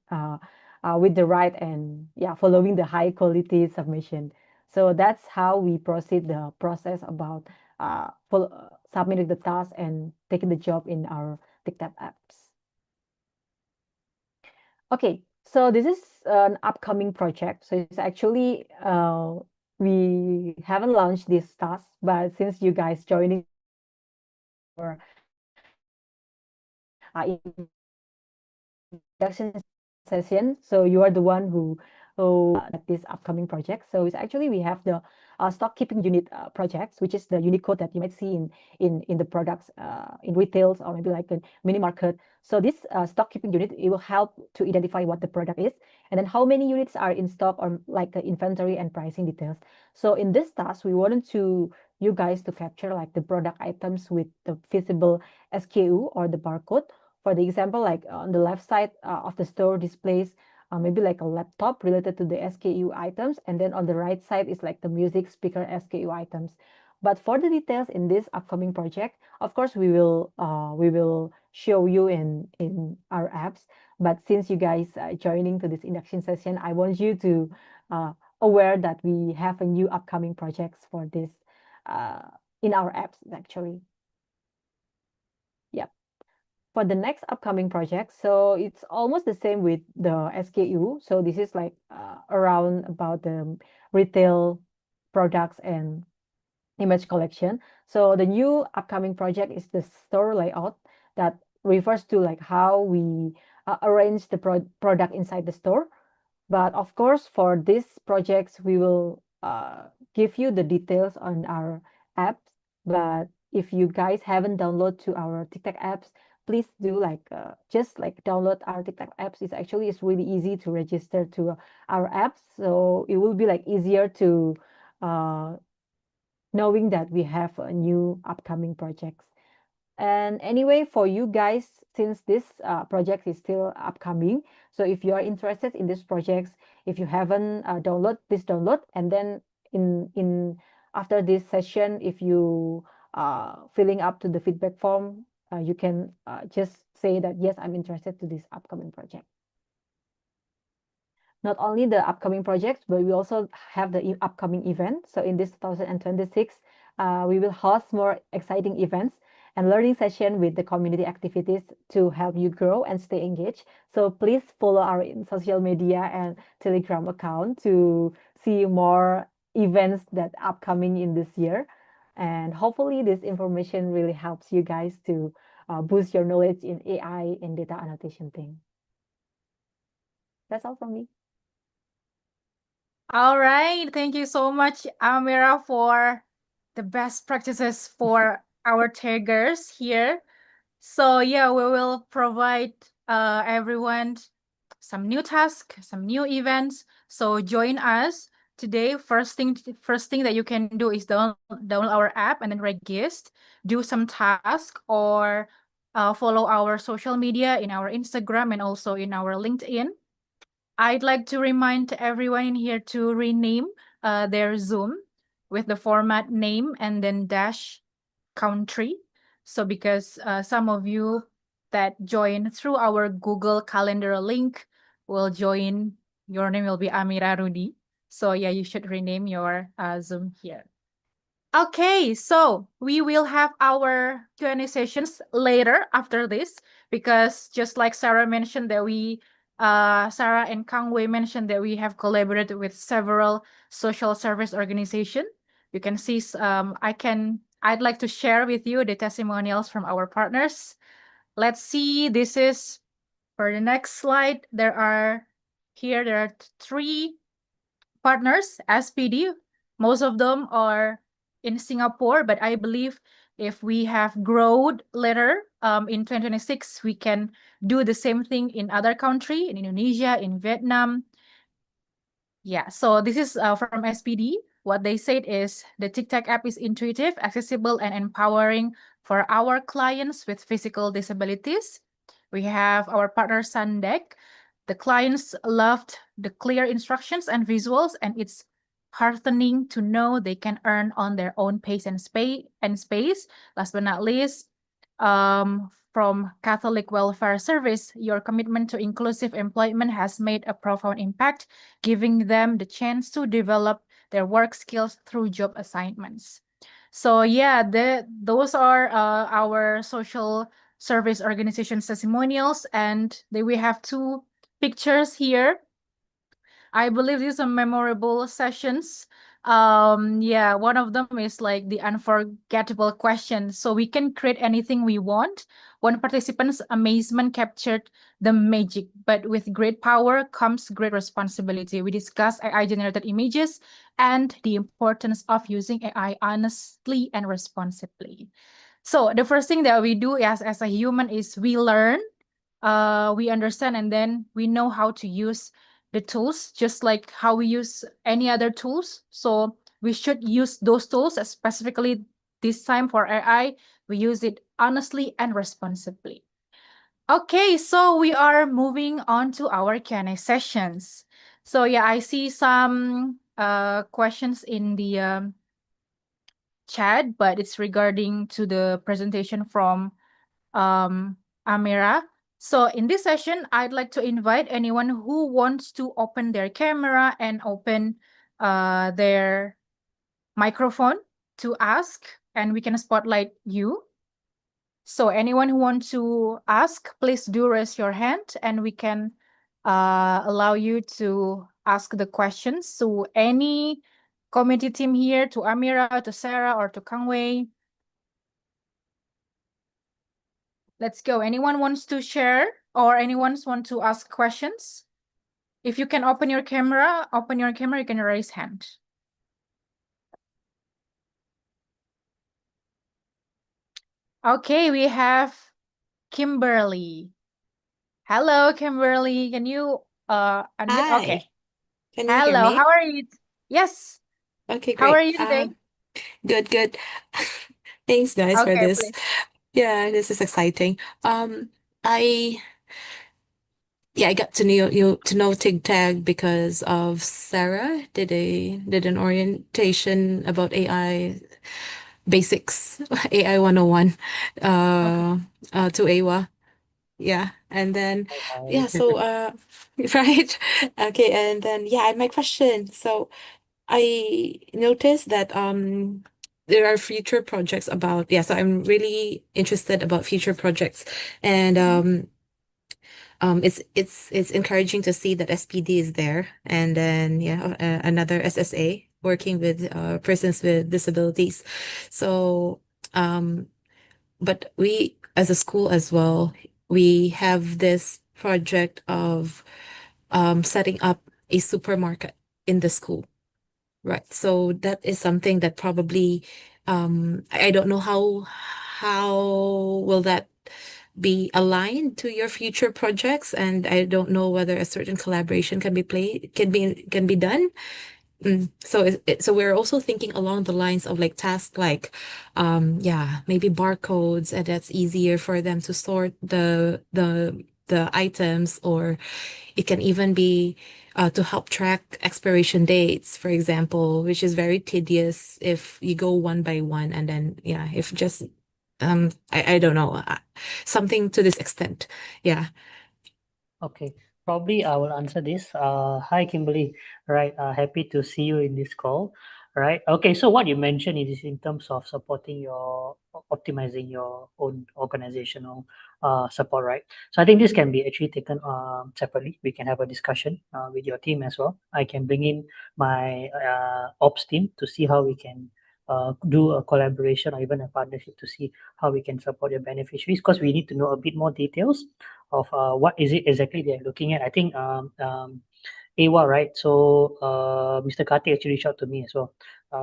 with the right and yeah, following the high quality submission. So that's how we proceed the process about submitting the task and taking the job in our TikTok apps. Okay, so this is an upcoming project. So it's actually we haven't launched this task, but since you guys joining our induction session, so you are the one who at this upcoming project. So it's actually we have the stock keeping unit projects, which is the unique code that you might see in the products in retails or maybe like a mini market. So this stock keeping unit, it will help to identify what the product is and then how many units are in stock or like the inventory and pricing details. So in this task, we wanted to you guys to capture like the product items with the visible SKU or the barcode. For the example, like on the left side of the store displays maybe like a laptop related to the SKU items, and then on the right side is like the music speaker SKU items. But for the details in this upcoming project, of course, we will show you in our apps. But since you guys are joining to this induction session, I want you to aware that we have a new upcoming projects for this in our apps actually. Yeah. For the next upcoming project, so it's almost the same with the SKU. So this is like around about the retail products and image collection. So the new upcoming project is the store layout that refers to like how we arrange the product inside the store. But of course, for these projects, we will give you the details on our apps. But if you guys haven't downloaded to our TICTAG apps, please do just download our TICTAG apps. It's really easy to register to our apps, so it will be easier to knowing that we have a new upcoming projects. And anyway, for you guys, since this project is still upcoming, so if you are interested in these projects, if you haven't download, please download. And then in after this session, if you filling up to the feedback form, you can just say that yes, I'm interested to this upcoming project. Not only the upcoming projects, but we also have the upcoming event. So in this 2026, we will host more exciting events and learning session with the community activities to help you grow and stay engaged. So please follow our social media and Telegram account to see more events that upcoming in this year. And hopefully this information really helps you guys to boost your knowledge in AI and data annotation thing. That's all from me. All right. Thank you so much, Amira, for the best practices for our taggers here. So yeah, we will provide everyone some new tasks, some new events. So join us today. First thing that you can do is download our app and then register, do some task, or follow our social media in our Instagram and also in our LinkedIn. I'd like to remind everyone in here to rename their Zoom with the format name and then dash country. So because some of you that join through our Google Calendar link will join, your name will be Amira Rudi. So yeah, you should rename your Zoom here. Okay, so we will have our Q&A sessions later after this, because just like Sarah mentioned that Sarah and Kang Wei mentioned that we have collaborated with several social service organizations. You can see, I'd like to share with you the testimonials from our partners. Let's see, this is for the next slide. There are 3 partners, SPD. Most of them are in Singapore, but I believe if we have grown later in 2026, we can do the same thing in other country, in Indonesia, in Vietnam. Yeah, so this is from SPD. What they said is the TICTAG app is intuitive, accessible, and empowering for our clients with physical disabilities. We have our partner Sandek. The clients loved the clear instructions and visuals, and it's heartening to know they can earn on their own pace and space. Last but not least, from Catholic Welfare Service, your commitment to inclusive employment has made a profound impact, giving them the chance to develop their work skills through job assignments. So yeah, those are our social service organization testimonials, and we have 2 pictures here. I believe these are memorable sessions. Yeah, one of them is like the unforgettable question. So we can create anything we want. One participant's amazement captured the magic, but with great power comes great responsibility. We discussed AI-generated images and the importance of using AI honestly and responsibly. So the first thing that we do as a human is we learn, we understand, and then we know how to use the tools, just like how we use any other tools. So we should use those tools, specifically this time for AI, we use it honestly and responsibly. Okay, so we are moving on to our Q&A sessions. So yeah, I see some questions in the chat, but it's regarding to the presentation from Amira. So in this session, I'd like to invite anyone who wants to open their camera and open their microphone to ask, and we can spotlight you. So anyone who wants to ask, please do raise your hand and we can allow you to ask the questions to any community team here, to Amira, to Sarah, or to Kang Wei. Let's go. Anyone wants to share or anyone wants to ask questions? If you can open your camera, you can raise hand. Okay, we have Kimberly. Hello, Kimberly. Can you unmute? Hi. Okay. Can you hear Hello, me? how are you? Yes. Okay, How are great. you today? Good. Thanks, guys, for Okay, this. please. Yeah, this is exciting. I I got to know TICTAG because of Sarah did an orientation about AI basics, AI 101, Okay. to AWA. Yeah, and then Bye. yeah, so right. Okay, and then yeah, my question. So I noticed that there are future projects about, yeah, so I'm really interested about future projects, and Mhm. it's encouraging to see that SPD is there, and then yeah, another SSA working with persons with disabilities. So um but we as a school as well, we have this project of setting up a supermarket in the school. Right. So that is something that probably I don't know how will that be aligned to your future projects, and I don't know whether a certain collaboration can be done. So so we're also thinking along the lines of like tasks like yeah, maybe barcodes, and that's easier for them to sort the items, or it can even be to help track expiration dates, for example, which is very tedious if you go one by one, and then yeah, if just I don't know, something to this extent. Yeah. Okay, probably I will answer this. Hi, Kimberly. Right, happy to see you in this call. Right. Okay, so what you mentioned is in terms of supporting your optimizing your own organizational support, right? So I think this can be actually taken separately. We can have a discussion with your team as well. I can bring in my ops team to see how we can do a collaboration or even a partnership to see how we can support your beneficiaries, because we need to know a bit more details of what is it exactly they're looking at. I think AWA, right? So Mr. Karthik actually reached out to me as well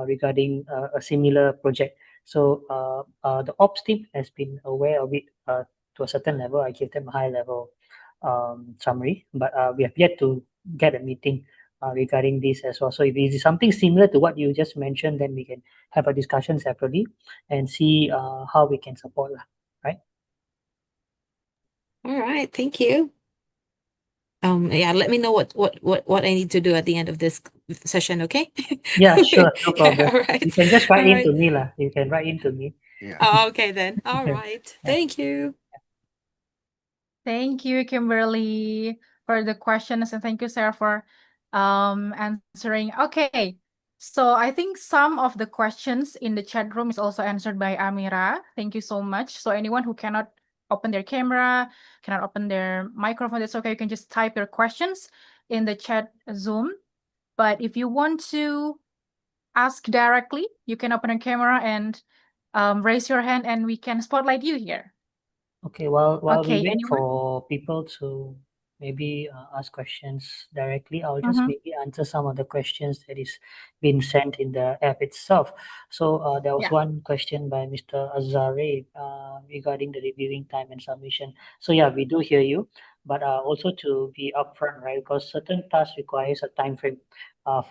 regarding a similar project. So the ops team has been aware of it to a certain level. I gave them a high level summary, but we have yet to get a meeting regarding this as well. So if it is something similar to what you just mentioned, then we can have a discussion separately and see how we can support, right? All right. Thank you. Yeah, let me know what I need to do at the end of this session, okay? Yeah, sure, no problem. All You right. can just write All into right. me lah. You can write into me. Yeah. Oh, okay then. All Yeah. right. Thank you. Thank you, Kimberly, for the questions, and thank you, Sarah, for answering. Okay, so I think some of the questions in the chat room is also answered by Amira. Thank you so much. So anyone who cannot open their camera, cannot open their microphone, that's okay. You can just type your questions in the chat Zoom. But if you want to ask directly, you can open your camera and raise your hand, and we can spotlight you here. Okay, while we Okay, wait anyone? for people to maybe ask questions directly, I'll just Mm-hmm. maybe answer some of the questions that is being sent in the app itself. So there was Yeah. one question by Mr. Azare regarding the reviewing time and submission. So yeah, we do hear you, but also to be upfront, right? Because certain tasks requires a time frame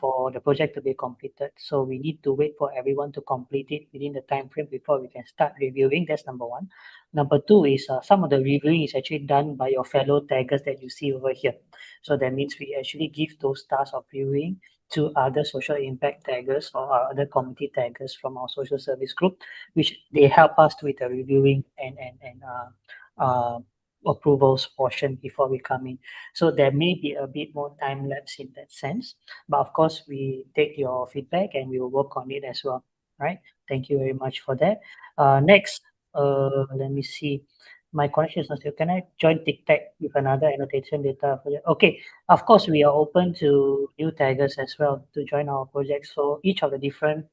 for the project to be completed. So we need to wait for everyone to complete it within the time frame before we can start reviewing. That's number one. Number two is some of the reviewing is actually done by your fellow taggers that you see over here. So that means we actually give those tasks of reviewing to other social impact taggers or other community taggers from our social service group, which they help us with the reviewing and approvals portion before we come in. So there may be a bit more time lapse in that sense, but of course we take your feedback and we will work on it as well. Right? Thank you very much for that. Next, let me see. My connection is not still. Can I join TICTAG with another annotation data project? Okay, of course, we are open to new taggers as well to join our project. So each of the different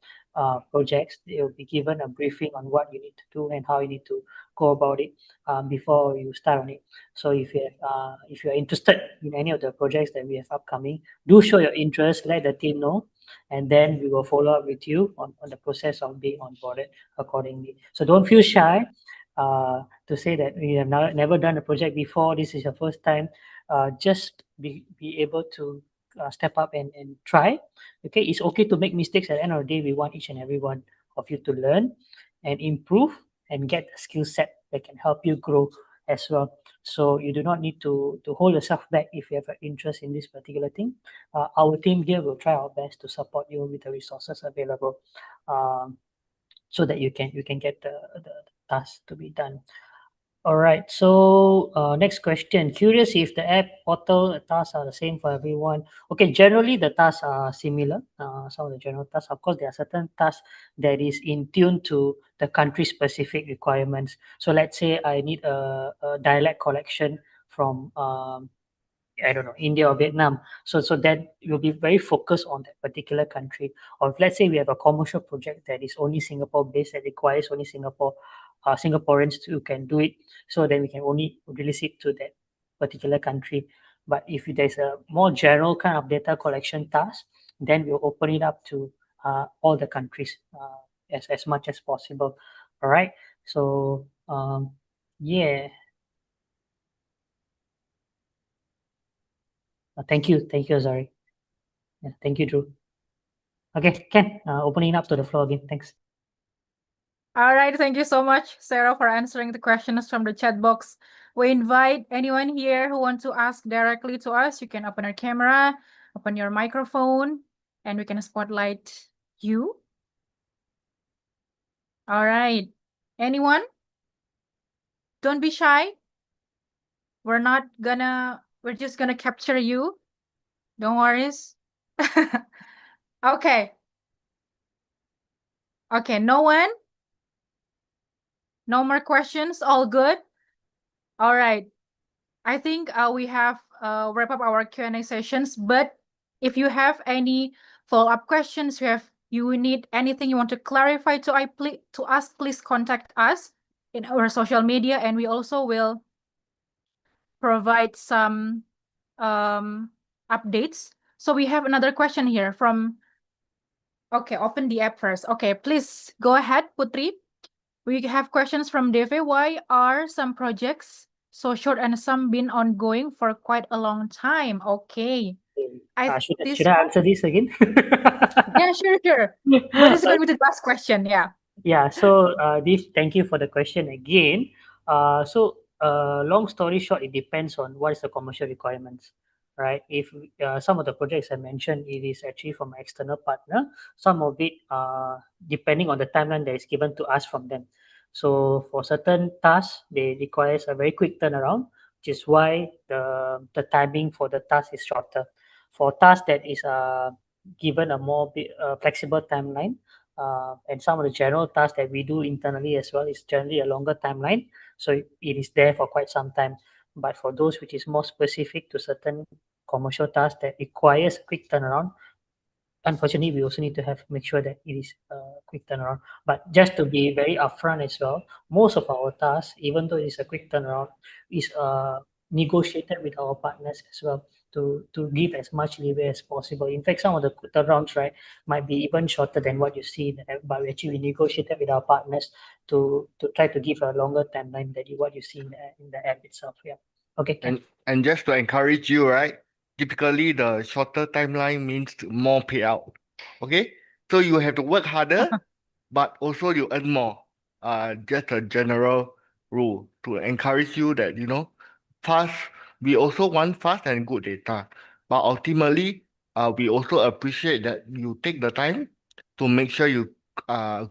projects, they will be given a briefing on what you need to do and how you need to go about it before you start on it. So if you are interested in any of the projects that we have upcoming, do show your interest. Let the team know, and then we will follow up with you on the process of being onboarded accordingly. So don't feel shy. to say that we have never done a project before, this is your first time, just be able to step up and try. Okay, it's okay to make mistakes. At the end of the day, we want each and every one of you to learn and improve and get a skill set that can help you grow as well. So you do not need to hold yourself back if you have an interest in this particular thing. Our team here will try our best to support you with the resources available, so that you can get the task to be done. All right. So next question. Curious if the app portal tasks are the same for everyone. Okay. Generally, the tasks are similar. Some of the general tasks. Of course, there are certain tasks that is in tune to the country-specific requirements. So let's say I need a dialect collection from I don't know, India or Vietnam. So that will be very focused on that particular country. Or if, let's say we have a commercial project that is only Singapore based, that requires only Singaporeans who can do it. So then we can only release it to that particular country. But if there's a more general kind of data collection task, then we'll open it up to all the countries as much as possible. All right. So yeah. Thank you, Azari. Yeah, thank you, Drew. Okay, Ken, opening up to the floor again. Thanks. All right, thank you so much, Sarah, for answering the questions from the chat box. We invite anyone here who wants to ask directly to us. You can open your camera, open your microphone, and we can spotlight you. All right. Anyone? Don't be shy. We're just gonna capture you. Don't worry. Okay. Okay, no one? No more questions? All good? All right. I think we have wrap up our Q&A sessions, but if you have any follow-up questions, you need anything you want to clarify to us, please contact us in our social media, and we also will provide some updates. So we have another question here from, okay, open the app first. Okay, please go ahead, Putri. We have questions from Deve. Why are some projects so short and some been ongoing for quite a long time? Okay. Should I answer this again? Yeah, sure. But this is going to be the last question. Yeah. Yeah. So, Dev, thank you for the question again. Long story short, it depends on what is the commercial requirements, right? If some of the projects I mentioned, it is actually from an external partner. Some of it, depending on the timeline that is given to us from them. So for certain tasks, they requires a very quick turnaround, which is why the timing for the task is shorter. For tasks that is given a more flexible timeline, and some of the general tasks that we do internally as well is generally a longer timeline, so it is there for quite some time. But for those which is more specific to certain commercial tasks that requires quick turnaround, unfortunately, we also need to make sure that it is a quick turnaround. But just to be very upfront as well, most of our tasks, even though it is a quick turnaround, is negotiated with our partners as well to give as much leeway as possible. In fact, some of the turnarounds, right, might be even shorter than what you see in the app, but we actually negotiated with our partners to try to give a longer timeline than what you see in the app itself. Yeah. Okay. And just to encourage you, right? Typically, the shorter timeline means more payout. Okay, so you have to work harder, but also you earn more. Just a general rule to encourage you that fast. We also want fast and good data, but ultimately, we also appreciate that you take the time to make sure you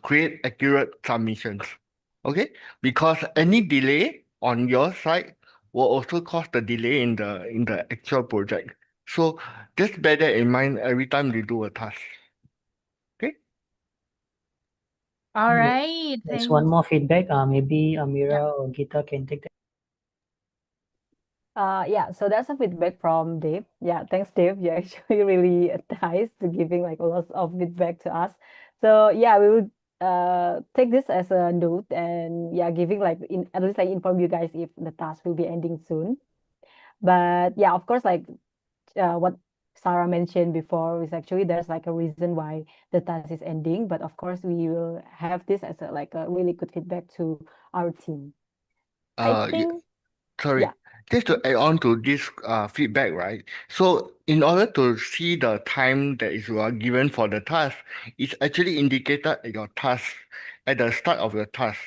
create accurate submissions. Okay, because any delay on your side will also cause the delay in the actual project. So just bear that in mind every time you do a task. Okay. All right. There's one more feedback. Maybe Amira or Gita can take that. Yeah, so that's a feedback from Dave. Yeah, thanks, Dave. You're actually really nice to giving like lots of feedback to us. So yeah, we will take this as a note and yeah, giving like at least like inform you guys if the task will be ending soon. But yeah, of course, like what Sarah mentioned before is actually there's like a reason why the task is ending. But of course, we will have this as a really good feedback to our team. Uh, y- think, Sorry, yeah. just to add on to this feedback, right? So in order to see the time that is you are given for the task, it's actually indicated at your task at the start of your task.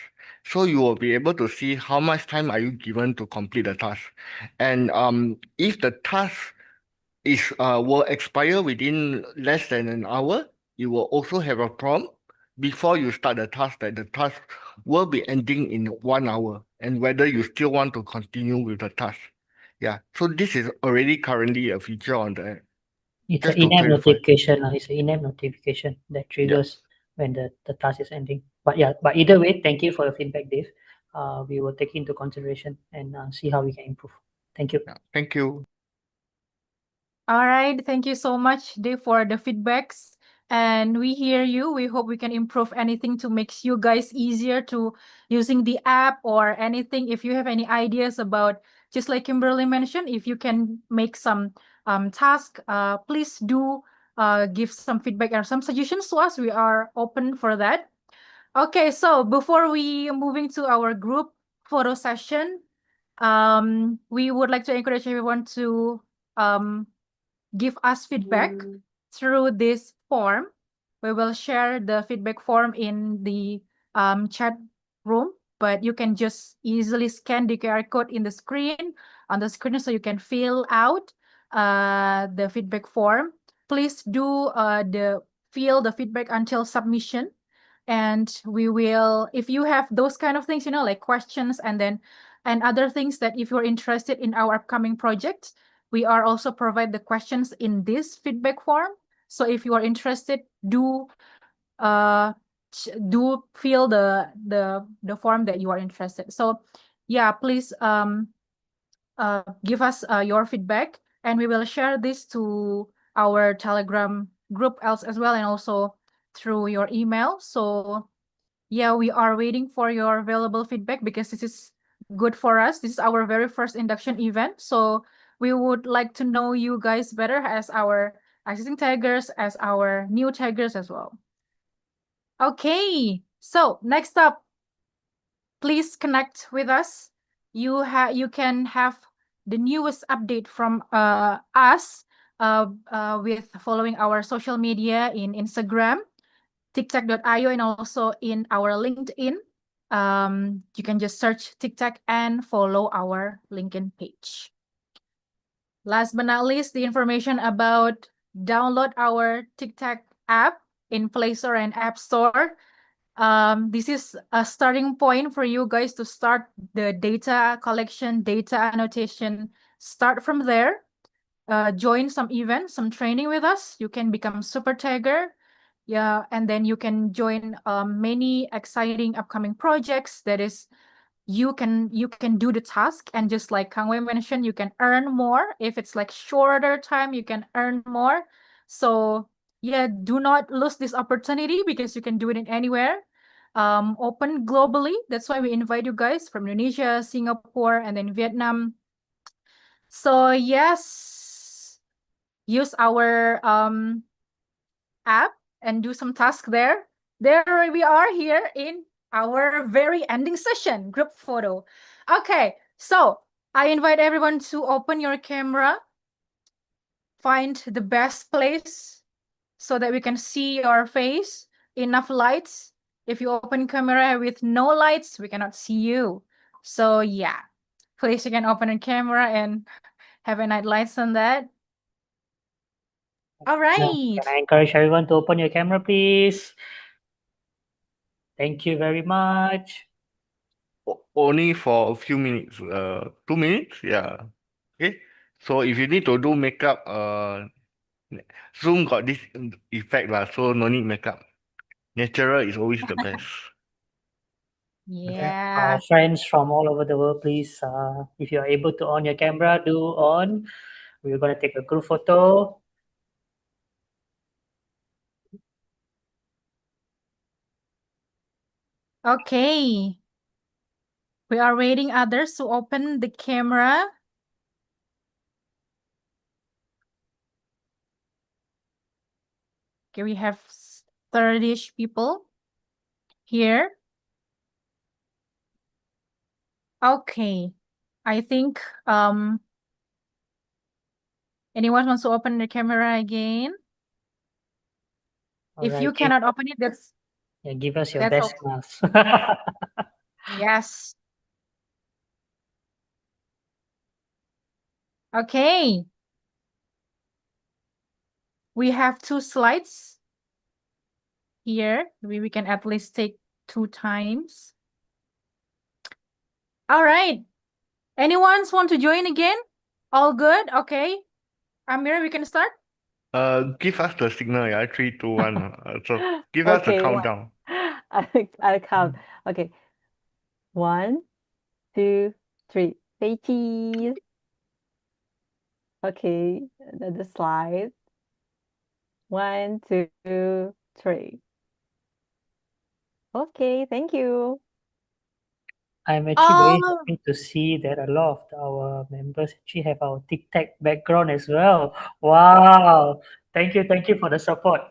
So you will be able to see how much time are you given to complete the task. And if the task is will expire within less than an hour, you will also have a prompt before you start the task that the task will be ending in 1 hour and whether you still want to continue with the task. Yeah, so this is already currently a feature on the app, It's an just to in-app clarify. notification. It's an in-app notification that Yeah, triggers when the task is ending. But yeah, but either way, thank you for your feedback, Dave. We will take into consideration and see how we can improve. Thank you. yeah. Thank you. All right, thank you so much, Dave, for the feedbacks. And we hear you. We hope we can improve anything to make you guys easier to using the app or anything. If you have any ideas about, just like Kimberly mentioned, if you can make some task, please do give some feedback or some suggestions to us. We are open for that. Okay, so before we moving to our group photo session, we would like to encourage everyone to give us feedback through this form. We will share the feedback form in the chat room, but you can just easily scan the QR code in the screen on the screen so you can fill out the feedback form. Please do fill the feedback until submission. And we will, if you have those kind of things, like questions and other things that if you're interested in our upcoming project, we are also provide the questions in this feedback form. So if you are interested, do fill the form that you are interested. So yeah, please give us your feedback, and we will share this to our Telegram group else as well, and also through your email. So yeah, we are waiting for your valuable feedback because this is good for us. This is our very first induction event. So we would like to know you guys better as our existing taggers, as our new taggers as well. Okay, so next up, please connect with us. You can have the newest update from us with following our social media in Instagram, TICTAG.io, and also in our LinkedIn. You can just search TICTAG and follow our LinkedIn page. Last but not least, the information about download our TICTAG app in Play Store and App Store. This is a starting point for you guys to start the data collection, data annotation. Start from there. Join some events, some training with us. You can become super tagger. Yeah, and then you can join many exciting upcoming projects. That is, you can do the task, and just like Kang Wei mentioned, you can earn more. If it's like shorter time, you can earn more. So yeah, do not lose this opportunity because you can do it in anywhere. Open globally. That's why we invite you guys from Indonesia, Singapore, and then Vietnam. So yes, use our app and do some task there. There we are here in our very ending session, group photo. Okay, so I invite everyone to open your camera, find the best place so that we can see your face, enough lights. If you open camera with no lights, we cannot see you. So yeah, please you can open a camera and have a night lights on that. All right. Can I encourage everyone to open your camera, please? Thank you very much. Only for a few minutes, 2 minutes, yeah. Okay. So if you need to do makeup, Zoom got this effect lah, so no need makeup. Natural is always the best. Yeah. Our friends from all over the world, please, if you are able to on your camera, do on. We're going to take a group photo. Okay. We are waiting others to open the camera. Okay, we have 30-ish people here. Okay. I think anyone wants to open the camera again? If you cannot open it, that's give us your that's best okay. smiles. Yes. Okay. We have 2 slides here. We can at least take 2 times. All right. Anyone want to join again? All good? Okay. Amira, we can start? Give us the signal, yeah, 3, 2, 1. So give us the Okay, countdown. I'll count. Okay. 1, 2, 3. Say cheese. Okay, another slide. 1, 2, 3. Okay, thank you. I'm actually very Oh, happy to see that a lot of our members actually have our TICTAG background as well. Wow. Thank you for the support.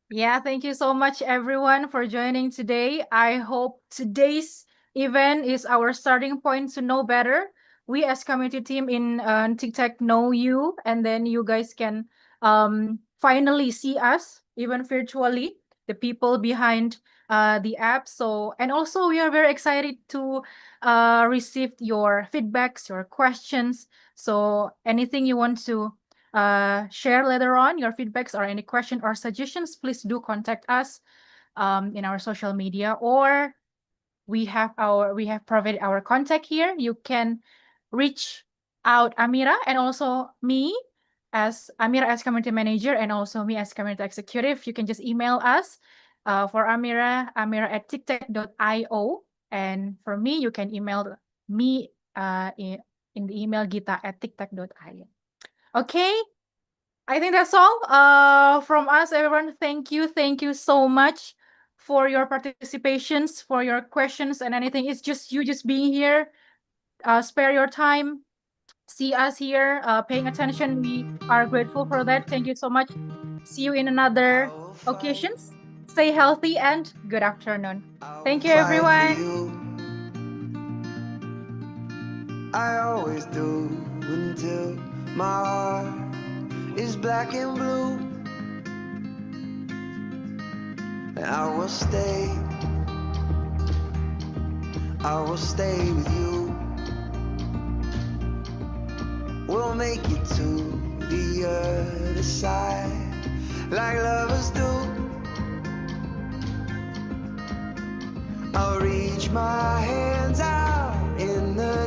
yeah, thank you so much everyone for joining today. I hope today's event is our starting point to know better. We as community team in TikTok know you, and then you guys can finally see us even virtually, the people behind the app. So, and also we are very excited to receive your feedbacks, your questions. So anything you want to share later on, your feedbacks or any question or suggestions, please do contact us in our social media, or we have provided our contact here. You can reach out Amira and also me as Amira as community manager and also me as community executive. You can just email us for Amira at tictac.io, and for me you can email me in the email Gita at tictac.io. Okay, I think that's all from us, everyone. Thank you so much for your participations, for your questions and anything. It's just you just being here, spare your time, see us here, paying attention. We are grateful for that. Thank you so much. See you in another occasions. Stay healthy and good afternoon. Thank you, everyone. I always do until my heart is black and blue. And I will stay with you. We'll make it to the other side like lovers do. I'll reach my hand